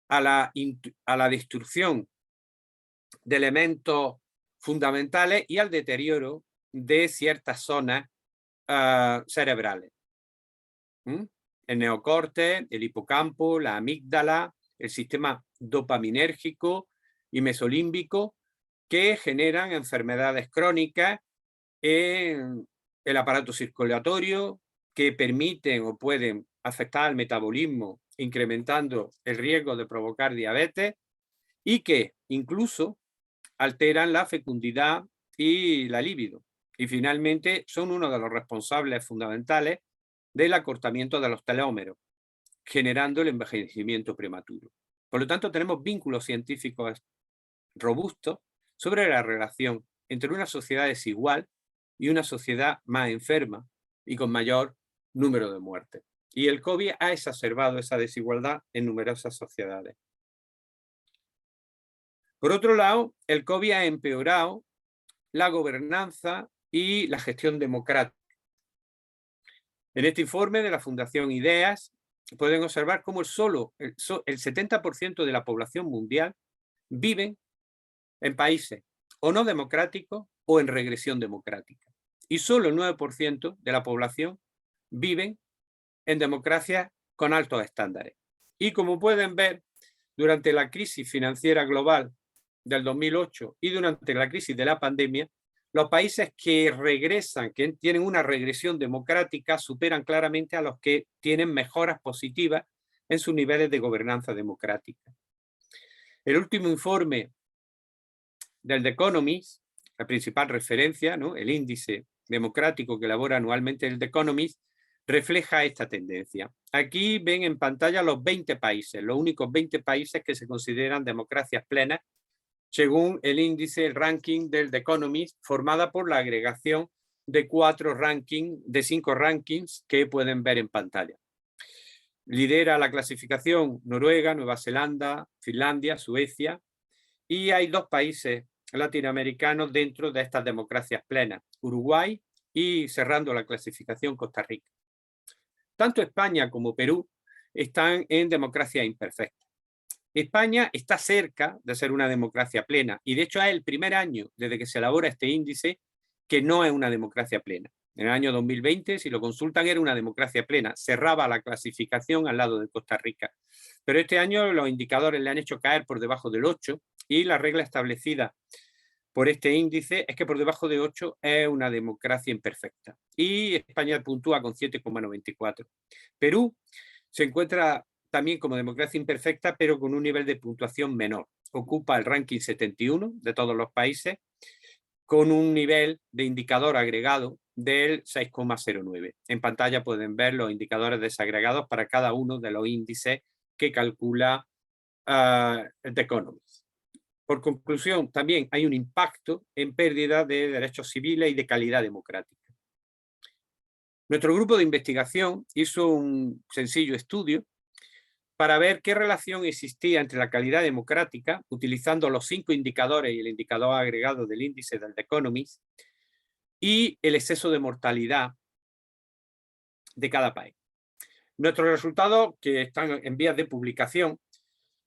a la destrucción de elementos fundamentales y al deterioro de ciertas zonas cerebrales. El neocorte, el hipocampo, la amígdala, el sistema dopaminérgico y mesolímbico, que generan enfermedades crónicas en el aparato circulatorio, que permiten o pueden afectar al metabolismo, incrementando el riesgo de provocar diabetes, y que incluso alteran la fecundidad y la libido. Y finalmente son uno de los responsables fundamentales del acortamiento de los telómeros, generando el envejecimiento prematuro. Por lo tanto, tenemos vínculos científicos robustos sobre la relación entre una sociedad desigual y una sociedad más enferma y con mayor número de muertes. Y el COVID ha exacerbado esa desigualdad en numerosas sociedades. Por otro lado, el COVID ha empeorado la gobernanza y la gestión democrática. En este informe de la Fundación Ideas pueden observar cómo solo el 70% de la población mundial vive en países o no democráticos o en regresión democrática. Y solo el 9% de la población viven en democracias con altos estándares. Y como pueden ver, durante la crisis financiera global del 2008 y durante la crisis de la pandemia, los países que regresan, que tienen una regresión democrática, superan claramente a los que tienen mejoras positivas en sus niveles de gobernanza democrática. El último informe del The Economist, la principal referencia, ¿no?, el índice democrático que elabora anualmente el The Economist, refleja esta tendencia. Aquí ven en pantalla los 20 países, los únicos 20 países que se consideran democracias plenas, según el índice, el ranking del The Economist, formada por la agregación de 5 rankings que pueden ver en pantalla. Lidera la clasificación Noruega, Nueva Zelanda, Finlandia, Suecia, y hay 2 países latinoamericanos dentro de estas democracias plenas, Uruguay y, cerrando la clasificación, Costa Rica. Tanto España como Perú están en democracia imperfecta. España está cerca de ser una democracia plena y de hecho es el primer año desde que se elabora este índice que no es una democracia plena. En el año 2020, si lo consultan, era una democracia plena, cerraba la clasificación al lado de Costa Rica. Pero este año los indicadores le han hecho caer por debajo del 8 y la regla establecida por este índice es que por debajo de 8 es una democracia imperfecta. Y España puntúa con 7,94. Perú se encuentra también como democracia imperfecta, pero con un nivel de puntuación menor. Ocupa el ranking 71 de todos los países, con un nivel de indicador agregado del 6,09. En pantalla pueden ver los indicadores desagregados para cada uno de los índices que calcula The Economist. Por conclusión, también hay un impacto en pérdida de derechos civiles y de calidad democrática. Nuestro grupo de investigación hizo un sencillo estudio para ver qué relación existía entre la calidad democrática, utilizando los 5 indicadores y el indicador agregado del índice del The Economist, y el exceso de mortalidad de cada país. Nuestros resultados, que están en vías de publicación,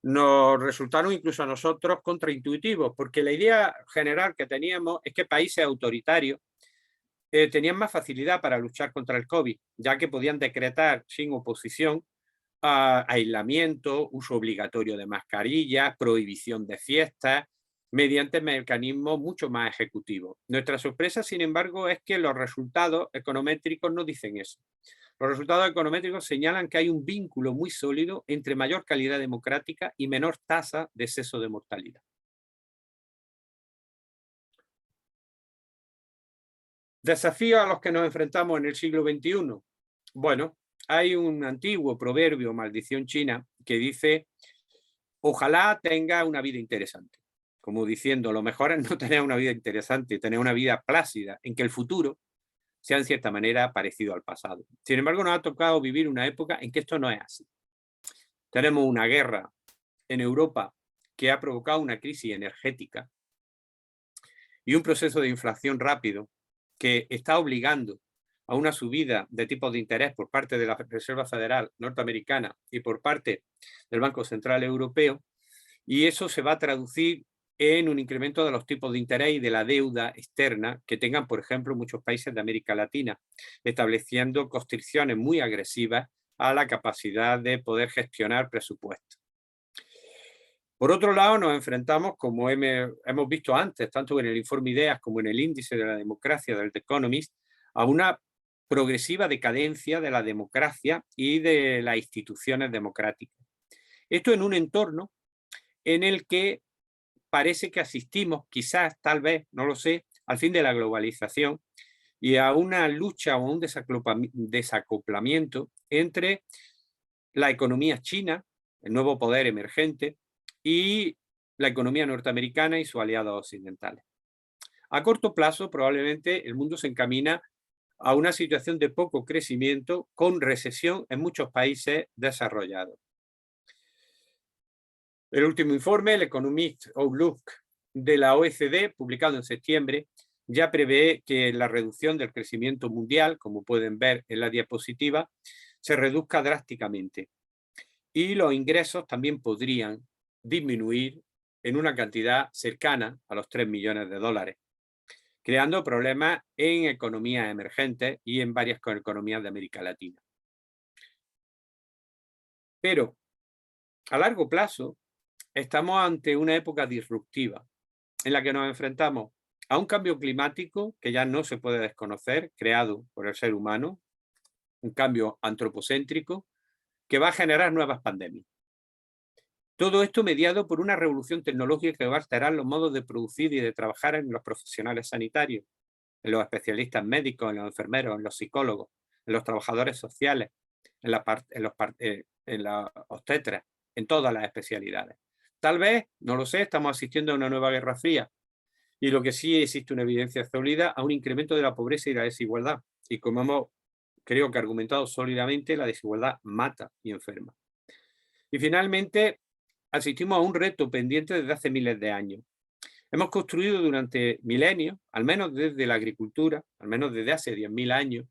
nos resultaron incluso a nosotros contraintuitivos, porque la idea general que teníamos es que países autoritarios tenían más facilidad para luchar contra el COVID, ya que podían decretar sin oposición aislamiento, uso obligatorio de mascarillas, prohibición de fiestas, mediante mecanismos mucho más ejecutivos. Nuestra sorpresa, sin embargo, es que los resultados econométricos no dicen eso. Los resultados econométricos señalan que hay un vínculo muy sólido entre mayor calidad democrática y menor tasa de exceso de mortalidad. Desafíos a los que nos enfrentamos en el siglo XXI. Bueno, hay un antiguo proverbio, maldición china, que dice: ojalá tenga una vida interesante. Como diciendo, lo mejor es no tener una vida interesante, tener una vida plácida, en que el futuro sea en cierta manera parecido al pasado. Sin embargo, nos ha tocado vivir una época en que esto no es así. Tenemos una guerra en Europa que ha provocado una crisis energética y un proceso de inflación rápido que está obligando a una subida de tipos de interés por parte de la Reserva Federal norteamericana y por parte del Banco Central Europeo, y eso se va a traducir en un incremento de los tipos de interés y de la deuda externa que tengan, por ejemplo, muchos países de América Latina, estableciendo constricciones muy agresivas a la capacidad de poder gestionar presupuestos. Por otro lado, nos enfrentamos, como hemos visto antes, tanto en el informe IDEAS como en el índice de la democracia del The Economist, a una progresiva decadencia de la democracia y de las instituciones democráticas. Esto en un entorno en el que parece que asistimos, quizás, tal vez, no lo sé, al fin de la globalización y a una lucha o un desacoplamiento entre la economía china, el nuevo poder emergente, y la economía norteamericana y sus aliados occidentales. A corto plazo, probablemente, el mundo se encamina a una situación de poco crecimiento con recesión en muchos países desarrollados. El último informe, el Economist Outlook de la OECD, publicado en septiembre, ya prevé que la reducción del crecimiento mundial, como pueden ver en la diapositiva, se reduzca drásticamente. Y los ingresos también podrían disminuir en una cantidad cercana a los 3 millones de dólares, creando problemas en economías emergentes y en varias economías de América Latina. Pero a largo plazo estamos ante una época disruptiva en la que nos enfrentamos a un cambio climático que ya no se puede desconocer, creado por el ser humano, un cambio antropocéntrico que va a generar nuevas pandemias. Todo esto mediado por una revolución tecnológica que va a alterar los modos de producir y de trabajar en los profesionales sanitarios, en los especialistas médicos, en los enfermeros, en los psicólogos, en los trabajadores sociales, en las obstetras, en todas las especialidades. Tal vez, no lo sé, estamos asistiendo a una nueva guerra fría y lo que sí existe una evidencia sólida a un incremento de la pobreza y la desigualdad. Y como hemos, creo que argumentado sólidamente, la desigualdad mata y enferma. Y finalmente, asistimos a un reto pendiente desde hace miles de años. Hemos construido durante milenios, al menos desde la agricultura, al menos desde hace 10.000 años,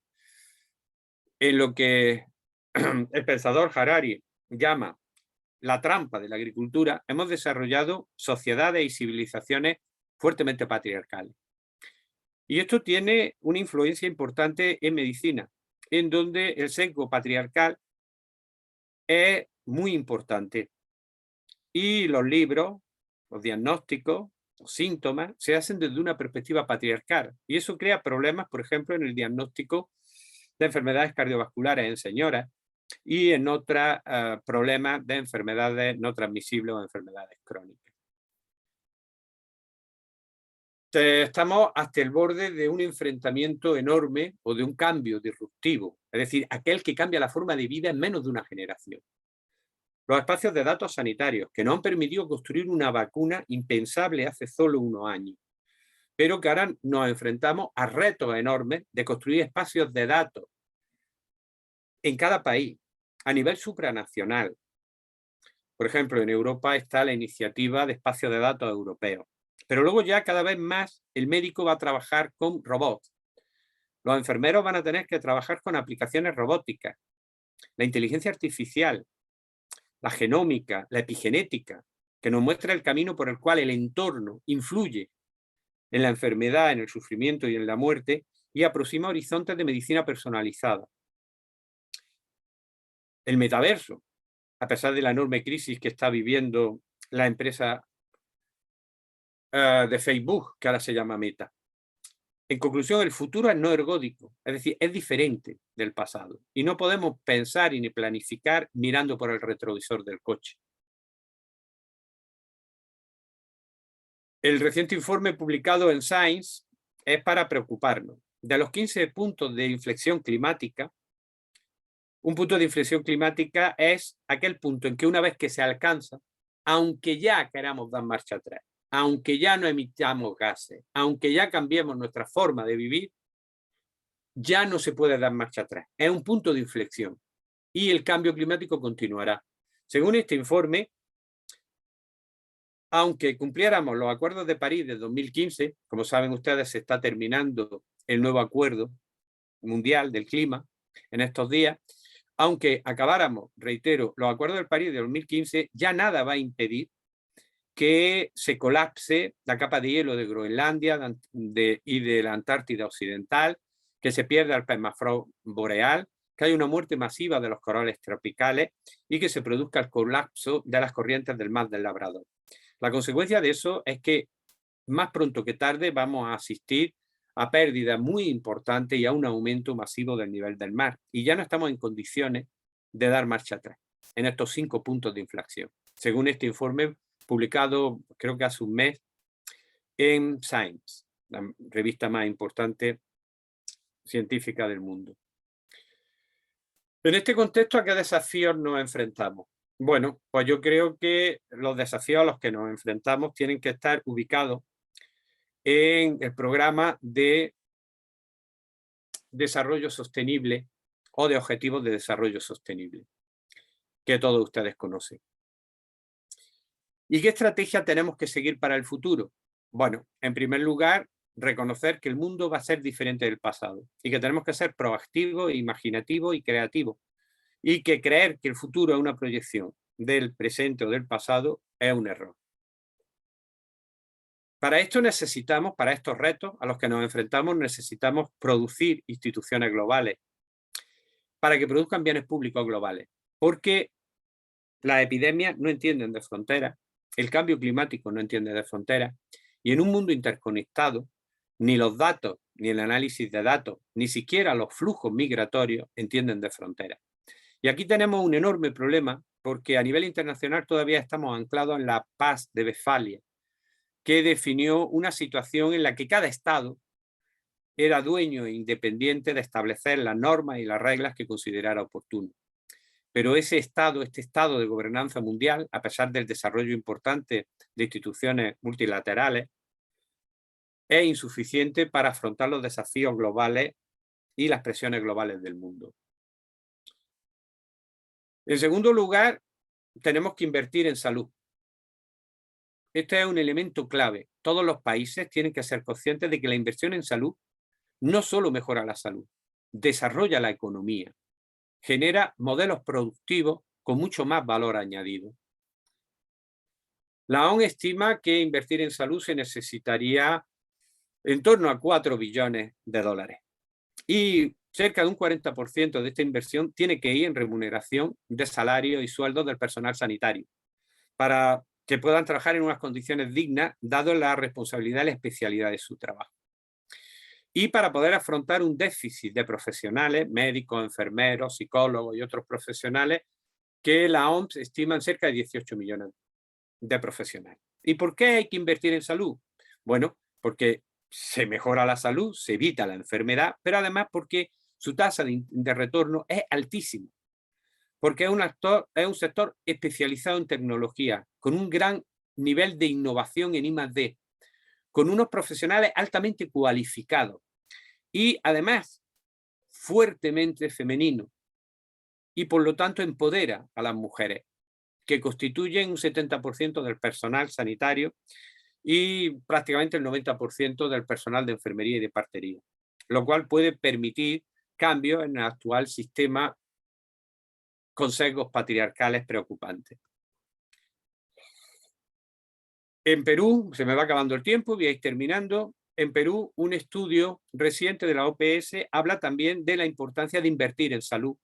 en lo que el pensador Harari llama la trampa de la agricultura, hemos desarrollado sociedades y civilizaciones fuertemente patriarcales. Y esto tiene una influencia importante en medicina, en donde el sesgo patriarcal es muy importante. Y los libros, los diagnósticos, los síntomas, se hacen desde una perspectiva patriarcal. Y eso crea problemas, por ejemplo, en el diagnóstico de enfermedades cardiovasculares en señoras y en otros problemas de enfermedades no transmisibles o enfermedades crónicas. Estamos hasta el borde de un enfrentamiento enorme o de un cambio disruptivo, es decir, aquel que cambia la forma de vida en menos de una generación. Los espacios de datos sanitarios, que nos han permitido construir una vacuna impensable hace solo unos años, pero que ahora nos enfrentamos a retos enormes de construir espacios de datos en cada país, a nivel supranacional. Por ejemplo, en Europa está la iniciativa de espacios de datos europeos. Pero luego ya cada vez más el médico va a trabajar con robots. Los enfermeros van a tener que trabajar con aplicaciones robóticas. La inteligencia artificial la genómica, la epigenética, que nos muestra el camino por el cual el entorno influye en la enfermedad, en el sufrimiento y en la muerte, y aproxima horizontes de medicina personalizada. El metaverso, a pesar de la enorme crisis que está viviendo la empresa de Facebook, que ahora se llama Meta. En conclusión, el futuro es no ergódico, es decir, es diferente del pasado. Y no podemos pensar y ni planificar mirando por el retrovisor del coche. El reciente informe publicado en Science es para preocuparnos. De los 15 puntos de inflexión climática, un punto de inflexión climática es aquel punto en que una vez que se alcanza, aunque ya queramos dar marcha atrás, aunque ya no emitamos gases, aunque ya cambiemos nuestra forma de vivir, ya no se puede dar marcha atrás. Es un punto de inflexión y el cambio climático continuará. Según este informe, aunque cumpliéramos los acuerdos de París de 2015, como saben ustedes, se está terminando el nuevo acuerdo mundial del clima en estos días, aunque acabáramos, reitero, los acuerdos de París de 2015, ya nada va a impedir que se colapse la capa de hielo de Groenlandia y de la Antártida Occidental, que se pierda el permafrost boreal, que haya una muerte masiva de los corales tropicales y que se produzca el colapso de las corrientes del mar del Labrador. La consecuencia de eso es que más pronto que tarde vamos a asistir a pérdidas muy importantes y a un aumento masivo del nivel del mar. Y ya no estamos en condiciones de dar marcha atrás en estos 5 puntos de inflexión, según este informe publicado creo que hace un mes en Science, la revista más importante científica del mundo. En este contexto, ¿a qué desafíos nos enfrentamos? Bueno, pues yo creo que los desafíos a los que nos enfrentamos tienen que estar ubicados en el programa de desarrollo sostenible o de objetivos de desarrollo sostenible, que todos ustedes conocen. ¿Y qué estrategia tenemos que seguir para el futuro? Bueno, en primer lugar, reconocer que el mundo va a ser diferente del pasado y que tenemos que ser proactivos, imaginativos y creativos. Y que creer que el futuro es una proyección del presente o del pasado es un error. Para esto necesitamos, para estos retos a los que nos enfrentamos, necesitamos producir instituciones globales para que produzcan bienes públicos globales, porque las epidemias no entienden de fronteras, el cambio climático no entiende de fronteras, y en un mundo interconectado, ni los datos, ni el análisis de datos, ni siquiera los flujos migratorios entienden de fronteras. Y aquí tenemos un enorme problema, porque a nivel internacional todavía estamos anclados en la Paz de Westfalia, que definió una situación en la que cada Estado era dueño e independiente de establecer las normas y las reglas que considerara oportuno. Pero este estado de gobernanza mundial, a pesar del desarrollo importante de instituciones multilaterales, es insuficiente para afrontar los desafíos globales y las presiones globales del mundo. En segundo lugar, tenemos que invertir en salud. Este es un elemento clave. Todos los países tienen que ser conscientes de que la inversión en salud no solo mejora la salud, desarrolla la economía, genera modelos productivos con mucho más valor añadido. La ONU estima que invertir en salud se necesitaría en torno a 4 billones de dólares. Y cerca de un 40% de esta inversión tiene que ir en remuneración de salarios y sueldos del personal sanitario, para que puedan trabajar en unas condiciones dignas, dado la responsabilidad y la especialidad de su trabajo. Y para poder afrontar un déficit de profesionales, médicos, enfermeros, psicólogos y otros profesionales, que la OMS estima en cerca de 18 millones de profesionales. ¿Y por qué hay que invertir en salud? Bueno, porque se mejora la salud, se evita la enfermedad, pero además porque su tasa de retorno es altísima, porque es un sector especializado en tecnología, con un gran nivel de innovación en I+D, con unos profesionales altamente cualificados y además fuertemente femenino, y por lo tanto empodera a las mujeres, que constituyen un 70% del personal sanitario y prácticamente el 90% del personal de enfermería y de partería, lo cual puede permitir cambios en el actual sistema con sesgos patriarcales preocupantes. En Perú, se me va acabando el tiempo, voy a ir terminando. En Perú, un estudio reciente de la OPS habla también de la importancia de invertir en salud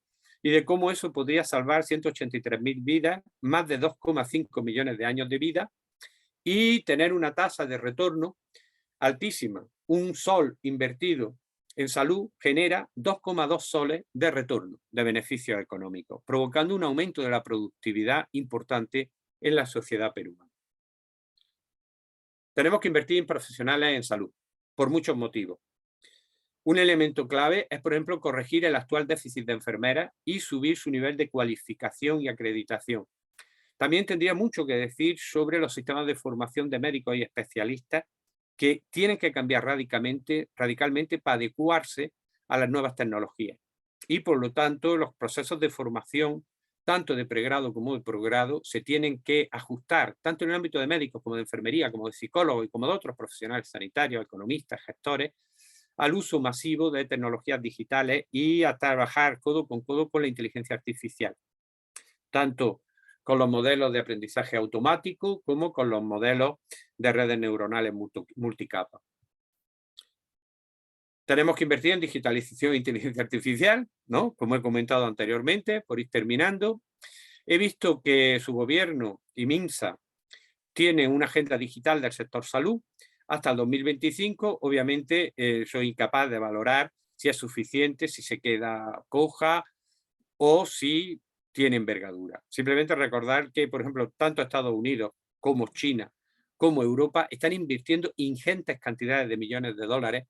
y de cómo eso podría salvar 183.000 vidas, más de 2,5 millones de años de vida, y tener una tasa de retorno altísima. Un sol invertido en salud genera 2,2 soles de retorno de beneficios económicos, provocando un aumento de la productividad importante en la sociedad peruana. Tenemos que invertir en profesionales en salud, por muchos motivos. Un elemento clave es, por ejemplo, corregir el actual déficit de enfermeras y subir su nivel de cualificación y acreditación. También tendría mucho que decir sobre los sistemas de formación de médicos y especialistas que tienen que cambiar radicalmente para adecuarse a las nuevas tecnologías. Y, por lo tanto, los procesos de formación, tanto de pregrado como de posgrado, se tienen que ajustar, tanto en el ámbito de médicos como de enfermería, como de psicólogos y como de otros profesionales sanitarios, economistas, gestores, al uso masivo de tecnologías digitales y a trabajar codo con la inteligencia artificial, tanto con los modelos de aprendizaje automático como con los modelos de redes neuronales multicapa. Tenemos que invertir en digitalización e inteligencia artificial, ¿no? Como he comentado anteriormente, por ir terminando. He visto que su gobierno y MINSA tiene una agenda digital del sector salud hasta el 2025. Obviamente soy incapaz de valorar si es suficiente, si se queda coja o si tiene envergadura. Simplemente recordar que, por ejemplo, tanto Estados Unidos como China como Europa están invirtiendo ingentes cantidades de millones de dólares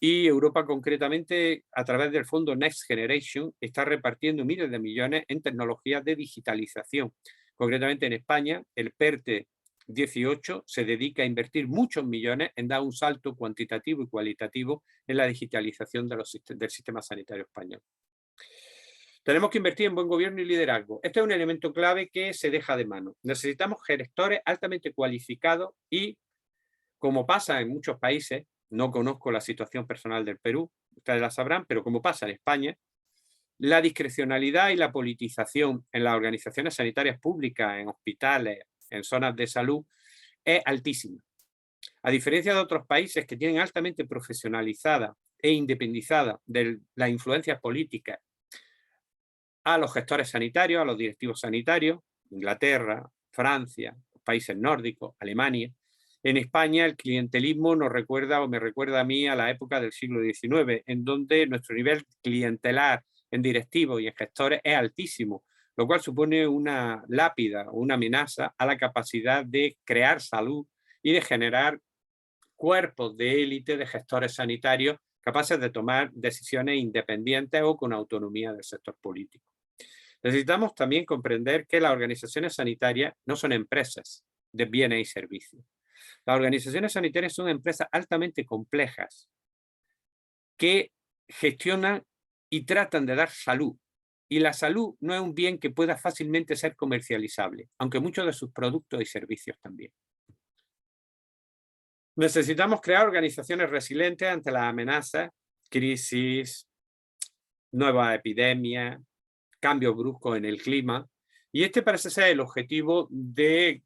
y Europa concretamente a través del fondo Next Generation está repartiendo miles de millones en tecnologías de digitalización. Concretamente en España el PERTE 18 se dedica a invertir muchos millones en dar un salto cuantitativo y cualitativo en la digitalización del sistema sanitario español. Tenemos que invertir en buen gobierno y liderazgo. Este es un elemento clave que se deja de mano. Necesitamos gestores altamente cualificados y, como pasa en muchos países, no conozco la situación personal del Perú, ustedes la sabrán, pero como pasa en España, la discrecionalidad y la politización en las organizaciones sanitarias públicas, en hospitales, en zonas de salud, es altísima. A diferencia de otros países que tienen altamente profesionalizada e independizada de las influencias políticas a los gestores sanitarios, a los directivos sanitarios, Inglaterra, Francia, países nórdicos, Alemania. En España el clientelismo nos recuerda o me recuerda a mí a la época del siglo XIX, en donde nuestro nivel clientelar en directivos y en gestores es altísimo, lo cual supone una lápida o una amenaza a la capacidad de crear salud y de generar cuerpos de élite de gestores sanitarios capaces de tomar decisiones independientes o con autonomía del sector político. Necesitamos también comprender que las organizaciones sanitarias no son empresas de bienes y servicios. Las organizaciones sanitarias son empresas altamente complejas que gestionan y tratan de dar salud. Y la salud no es un bien que pueda fácilmente ser comercializable, aunque muchos de sus productos y servicios también. Necesitamos crear organizaciones resilientes ante las amenazas, crisis, nuevas epidemias, cambios bruscos en el clima. Y este parece ser el objetivo de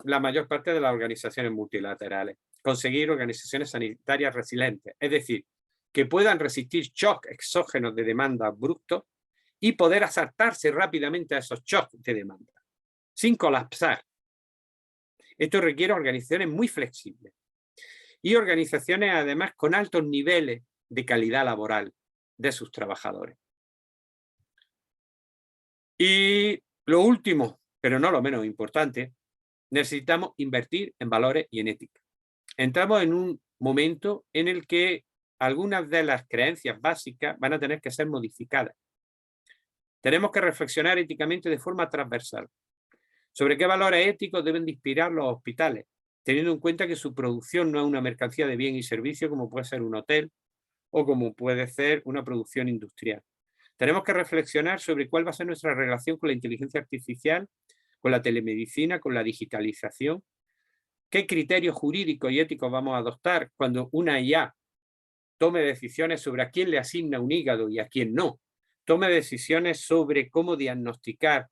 la mayor parte de las organizaciones multilaterales. Conseguir organizaciones sanitarias resilientes, es decir, que puedan resistir shocks exógenos de demanda abruptos y poder adaptarse rápidamente a esos shocks de demanda, sin colapsar. Esto requiere organizaciones muy flexibles y organizaciones además con altos niveles de calidad laboral de sus trabajadores. Y lo último, pero no lo menos importante, necesitamos invertir en valores y en ética. Entramos en un momento en el que algunas de las creencias básicas van a tener que ser modificadas. Tenemos que reflexionar éticamente de forma transversal sobre qué valores éticos deben de inspirar los hospitales, teniendo en cuenta que su producción no es una mercancía de bien y servicio como puede ser un hotel o como puede ser una producción industrial. Tenemos que reflexionar sobre cuál va a ser nuestra relación con la inteligencia artificial, con la telemedicina, con la digitalización, qué criterios jurídicos y éticos vamos a adoptar cuando una IA tome decisiones sobre a quién le asigna un hígado y a quién no, tome decisiones sobre cómo diagnosticar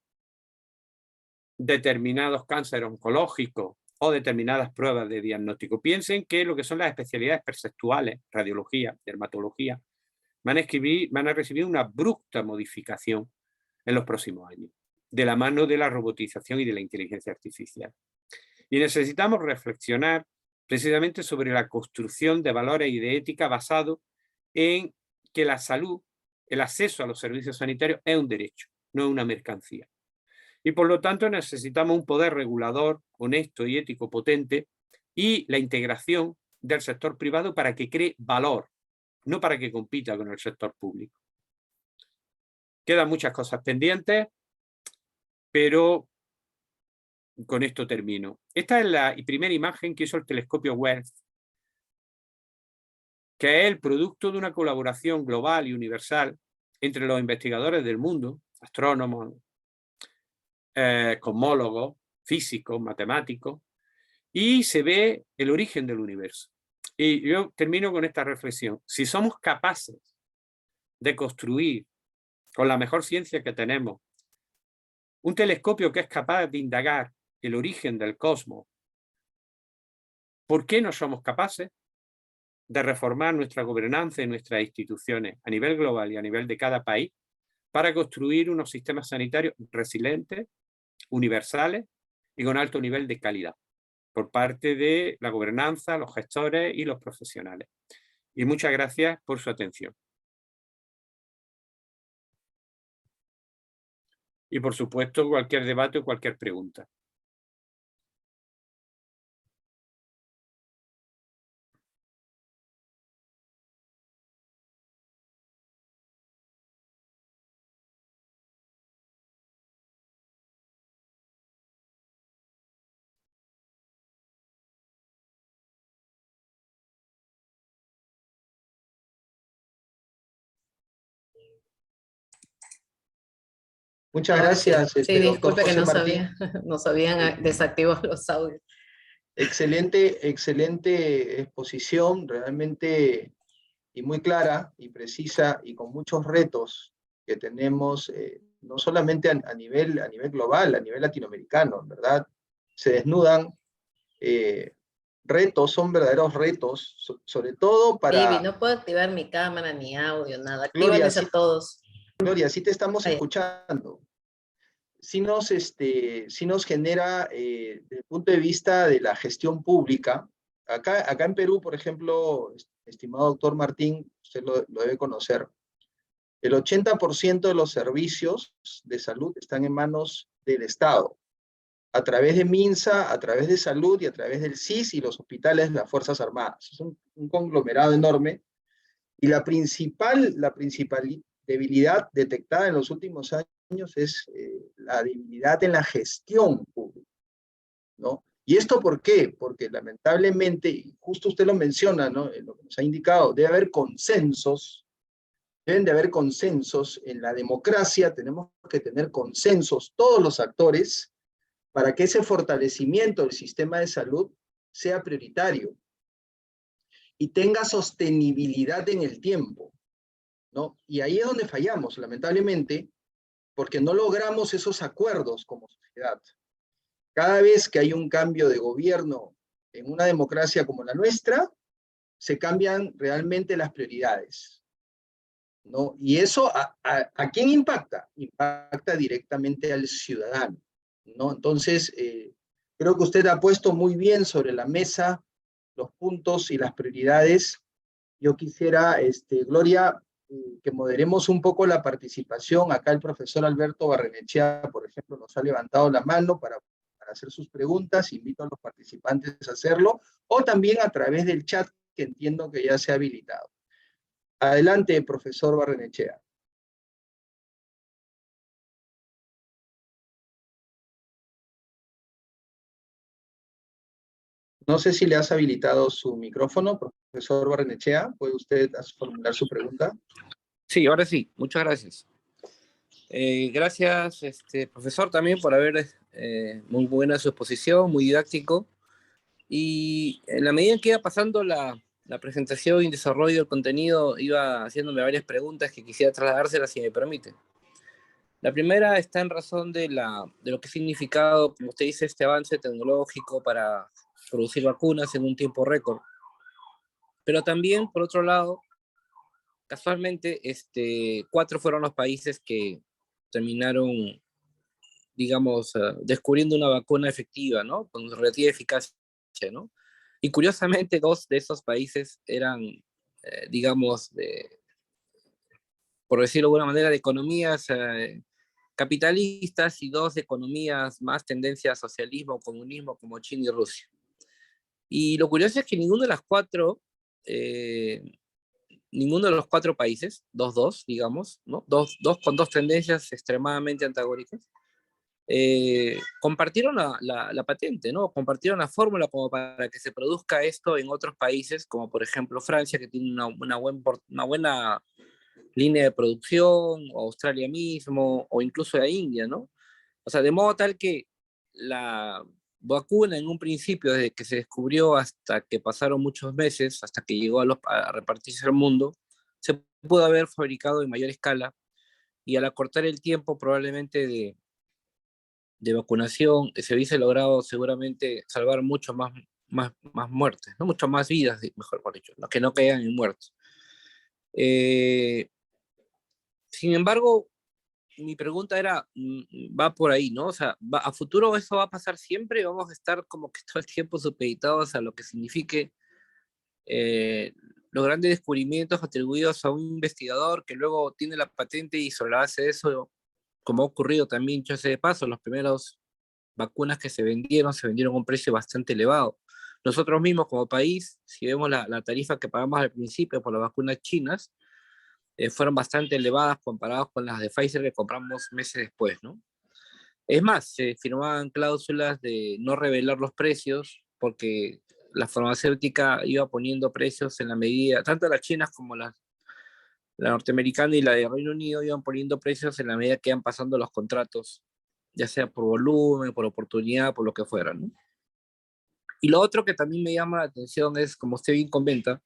determinados cánceres oncológicos o determinadas pruebas de diagnóstico. Piensen que lo que son las especialidades perceptuales, radiología, dermatología, van a recibir una abrupta modificación en los próximos años, de la mano de la robotización y de la inteligencia artificial. Y necesitamos reflexionar precisamente sobre la construcción de valores y de ética basado en que la salud, el acceso a los servicios sanitarios es un derecho, no es una mercancía. Y por lo tanto necesitamos un poder regulador, honesto y ético potente y la integración del sector privado para que cree valor, no para que compita con el sector público. Quedan muchas cosas pendientes, pero con esto termino. Esta es la primera imagen que hizo el telescopio Webb, que es el producto de una colaboración global y universal entre los investigadores del mundo, astrónomos, cosmólogos, físicos, matemáticos, y se ve el origen del universo. Y yo termino con esta reflexión. Si somos capaces de construir, con la mejor ciencia que tenemos, un telescopio que es capaz de indagar el origen del cosmos, ¿por qué no somos capaces de reformar nuestra gobernanza y nuestras instituciones a nivel global y a nivel de cada país para construir unos sistemas sanitarios resilientes, universales y con alto nivel de calidad por parte de la gobernanza, los gestores y los profesionales? Y muchas gracias por su atención. Y por supuesto, cualquier debate o cualquier pregunta. Muchas Ahora sí. gracias, Sí, doctor disculpe que José no Martín. sabía, no sabían desactivar los audios. Excelente, excelente exposición, realmente y muy clara y precisa y con muchos retos que tenemos, no solamente a nivel global, a nivel latinoamericano, ¿verdad? Se desnudan retos, son verdaderos retos, sobre todo Vivi, para... no puedo activar mi cámara ni audio, nada. Gloria, Actívenles a todos. Gloria, sí te estamos Ahí. escuchando. Sí nos genera, desde el punto de vista de la gestión pública, acá en Perú, por ejemplo, estimado doctor Martín, usted lo debe conocer, el 80% de los servicios de salud están en manos del Estado, a través de MINSA, a través de Salud y a través del CIS y los hospitales de las Fuerzas Armadas. Es un conglomerado enorme. Y la principal debilidad detectada en los últimos años es la debilidad en la gestión pública, ¿no? ¿Y esto por qué? Porque lamentablemente, y justo usted lo menciona, ¿no? En lo que nos ha indicado, deben de haber consensos en la democracia, tenemos que tener consensos todos los actores para que ese fortalecimiento del sistema de salud sea prioritario y tenga sostenibilidad en el tiempo, ¿no? Y ahí es donde fallamos, lamentablemente, porque no logramos esos acuerdos como sociedad. Cada vez que hay un cambio de gobierno en una democracia como la nuestra, se cambian realmente las prioridades, ¿no? Y eso, ¿a quién impacta? Impacta directamente al ciudadano, ¿no? Entonces, creo que usted ha puesto muy bien sobre la mesa los puntos y las prioridades. Yo quisiera, Gloria, que moderemos un poco la participación. Acá el profesor Alberto Barrenechea, por ejemplo, nos ha levantado la mano para hacer sus preguntas. Invito a los participantes a hacerlo, o también a través del chat, que entiendo que ya se ha habilitado. Adelante, profesor Barrenechea. No sé si le has habilitado su micrófono, profesor Barrenechea. ¿Puede usted formular su pregunta? Sí, ahora sí. Muchas gracias. Gracias, profesor, también por haber muy buena su exposición, muy didáctico. Y en la medida en que iba pasando la la presentación y desarrollo del contenido iba haciéndome varias preguntas que quisiera trasladárselas si me permite. La primera está en razón de lo que ha significado, como usted dice, este avance tecnológico para producir vacunas en un tiempo récord. Pero también, por otro lado, casualmente, 4 fueron los países que terminaron, digamos, descubriendo una vacuna efectiva, ¿no? Con relativa eficacia, ¿no? Y curiosamente, 2 de esos países eran, digamos, por decirlo de alguna manera, de economías capitalistas, y 2 de economías más tendencia a socialismo o comunismo, como China y Rusia. Y lo curioso es que ninguno de las 4, ninguno de los 4 países, 2-2, digamos, ¿no? Dos con 2 tendencias extremadamente antagónicas, compartieron la patente, ¿no? Compartieron la fórmula como para que se produzca esto en otros países, como por ejemplo Francia, que tiene una buena línea de producción, o Australia mismo, o incluso la India, ¿no? O sea, de modo tal que la vacuna en un principio, desde que se descubrió hasta que pasaron muchos meses, hasta que llegó a repartirse al mundo, se pudo haber fabricado en mayor escala, y al acortar el tiempo probablemente de vacunación, se hubiese logrado seguramente salvar mucho más muertes, ¿no? Mucho más vidas, mejor dicho, ¿no? Que no caigan en muertes. Sin embargo, mi pregunta era, va por ahí, ¿no? O sea, a futuro eso va a pasar siempre, vamos a estar como que todo el tiempo supeditados a lo que signifique eh, los grandes descubrimientos atribuidos a un investigador que luego tiene la patente, y sobre la base de eso, como ha ocurrido también, yo sé de paso, las primeras vacunas que se vendieron a un precio bastante elevado. Nosotros mismos como país, si vemos la tarifa que pagamos al principio por las vacunas chinas, fueron bastante elevadas comparadas con las de Pfizer que compramos meses después, ¿no? Es más, se firmaban cláusulas de no revelar los precios, porque la farmacéutica iba poniendo precios en la medida, tanto las chinas como la norteamericana y la de Reino Unido iban poniendo precios en la medida que iban pasando los contratos, ya sea por volumen, por oportunidad, por lo que fuera, ¿no? Y lo otro que también me llama la atención es, como usted bien comenta,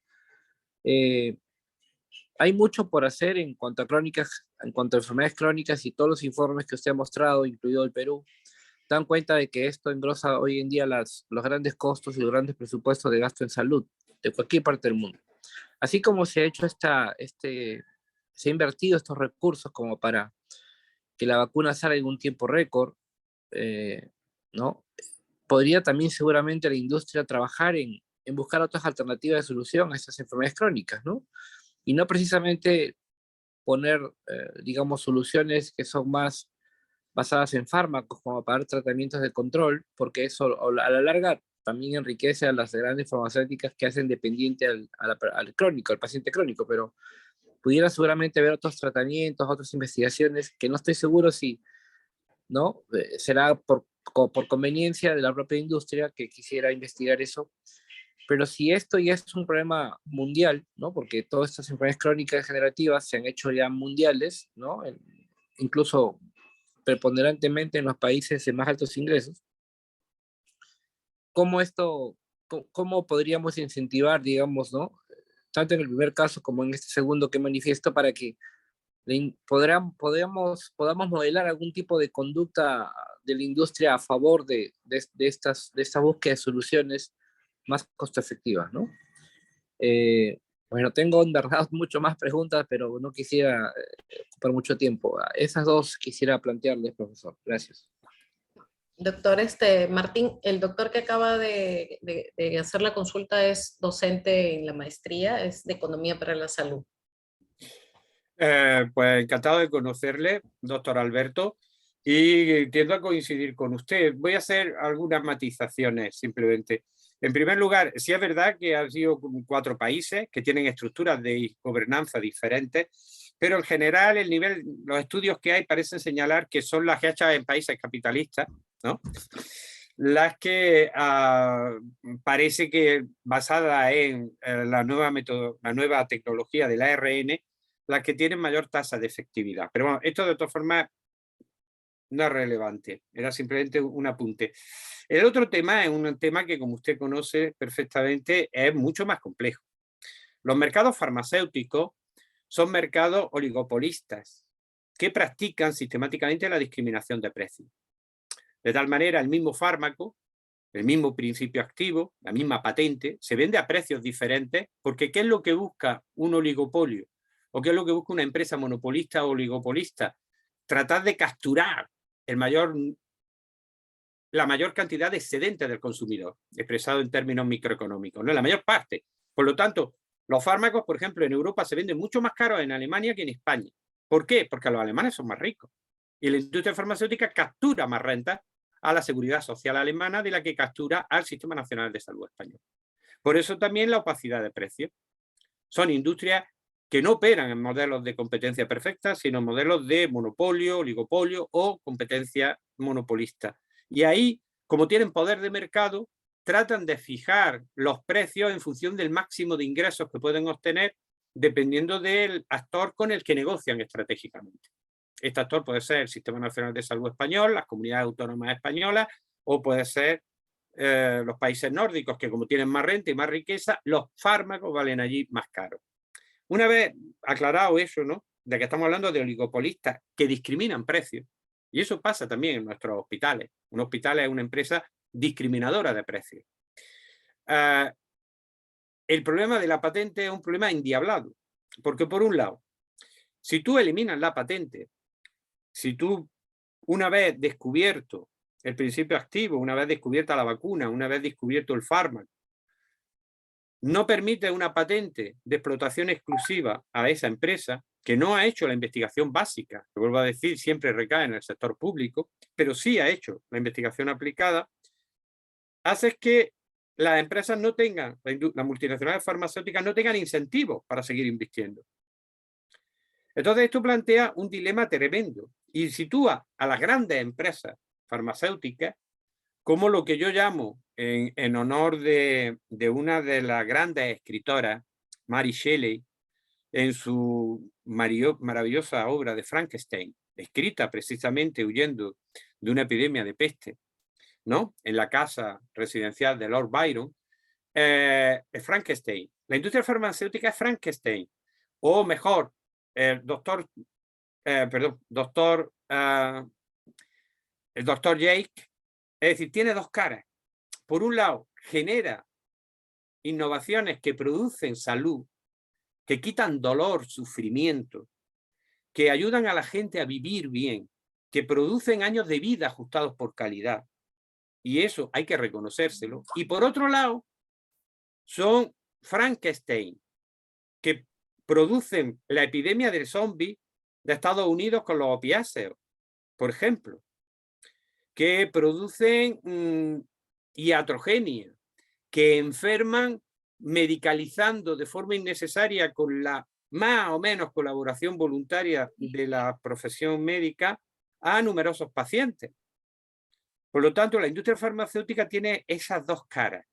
eh, hay mucho por hacer en cuanto a crónicas, en cuanto a enfermedades crónicas, y todos los informes que usted ha mostrado, incluido el Perú, dan cuenta de que esto engrosa hoy en día los grandes costos y los grandes presupuestos de gasto en salud de cualquier parte del mundo. Así como se ha hecho se ha invertido estos recursos como para que la vacuna salga en un tiempo récord, ¿no? Podría también seguramente la industria trabajar en buscar otras alternativas de solución a estas enfermedades crónicas, ¿no? Y no precisamente poner, digamos, soluciones que son más basadas en fármacos como para dar tratamientos de control, porque eso a la larga también enriquece a las grandes farmacéuticas que hacen dependiente al crónico, al paciente crónico, pero pudiera seguramente haber otros tratamientos, otras investigaciones, que no estoy seguro si, ¿no? Será por conveniencia de la propia industria que quisiera investigar eso, pero si esto ya es un problema mundial, ¿no? Porque todas estas enfermedades crónicas degenerativas se han hecho ya mundiales, ¿no? Incluso preponderantemente en los países de más altos ingresos. ¿Cómo podríamos incentivar, digamos, ¿no? Tanto en el primer caso como en este segundo que manifiesto, para que podamos modelar algún tipo de conducta de la industria a favor de esta búsqueda de soluciones más costo efectivas, ¿no? Bueno, tengo en verdad mucho más preguntas, pero no quisiera ocupar mucho tiempo. Esas 2 quisiera plantearles, profesor. Gracias. Doctor Martín, el doctor que acaba de hacer la consulta es docente en la maestría, es de Economía para la Salud. Pues encantado de conocerle, doctor Alberto, y tiendo a coincidir con usted. Voy a hacer algunas matizaciones simplemente. En primer lugar, sí es verdad que han sido 4 países que tienen estructuras de gobernanza diferentes, pero en general el nivel, los estudios que hay parecen señalar que son las hechas en países capitalistas, ¿no? Las que parece que basada en la nueva tecnología del ARN, las que tienen mayor tasa de efectividad. Pero bueno, esto de todas formas no es relevante, era simplemente un apunte. El otro tema es un tema que, como usted conoce perfectamente, es mucho más complejo. Los mercados farmacéuticos son mercados oligopolistas que practican sistemáticamente la discriminación de precios. De tal manera, el mismo fármaco, el mismo principio activo, la misma patente, se vende a precios diferentes porque ¿qué es lo que busca un oligopolio? ¿O qué es lo que busca una empresa monopolista o oligopolista? Tratar de capturar la mayor cantidad de excedentes del consumidor, expresado en términos microeconómicos, ¿no? La mayor parte. Por lo tanto, los fármacos, por ejemplo, en Europa se venden mucho más caros en Alemania que en España. ¿Por qué? Porque los alemanes son más ricos. Y la industria farmacéutica captura más renta a la seguridad social alemana de la que captura al Sistema Nacional de Salud español. Por eso también la opacidad de precios. Son industrias que no operan en modelos de competencia perfecta, sino en modelos de monopolio, oligopolio o competencia monopolista. Y ahí, como tienen poder de mercado, tratan de fijar los precios en función del máximo de ingresos que pueden obtener dependiendo del actor con el que negocian estratégicamente. Este actor puede ser el Sistema Nacional de Salud español, las comunidades autónomas españolas, o puede ser los países nórdicos, que como tienen más renta y más riqueza, los fármacos valen allí más caros. Una vez aclarado eso, ¿no?, de que estamos hablando de oligopolistas que discriminan precios, y eso pasa también en nuestros hospitales. Un hospital es una empresa discriminadora de precios. El problema de la patente es un problema endiablado, porque por un lado, si tú eliminas la patente, si tú, una vez descubierto el principio activo, una vez descubierta la vacuna, una vez descubierto el fármaco, no permite una patente de explotación exclusiva a esa empresa que no ha hecho la investigación básica, que vuelvo a decir, siempre recae en el sector público, pero sí ha hecho la investigación aplicada, hace que las empresas no tengan, las multinacionales farmacéuticas no tengan incentivos para seguir invirtiendo. Entonces esto plantea un dilema tremendo y sitúa a las grandes empresas farmacéuticas como lo que yo llamo, en honor de una de las grandes escritoras, Mary Shelley, en su maravillosa obra de Frankenstein, escrita precisamente huyendo de una epidemia de peste, ¿no?, en la casa residencial de Lord Byron, es Frankenstein. La industria farmacéutica es Frankenstein, o mejor, el doctor Jake, es decir, tiene dos caras. Por un lado, genera innovaciones que producen salud, que quitan dolor, sufrimiento, que ayudan a la gente a vivir bien, que producen años de vida ajustados por calidad. Y eso hay que reconocérselo. Y por otro lado, son Frankenstein, que producen la epidemia del zombie de Estados Unidos con los opiáceos, por ejemplo, que producen iatrogenia, que enferman medicalizando de forma innecesaria con la más o menos colaboración voluntaria de la profesión médica a numerosos pacientes. Por lo tanto, la industria farmacéutica tiene esas dos caras.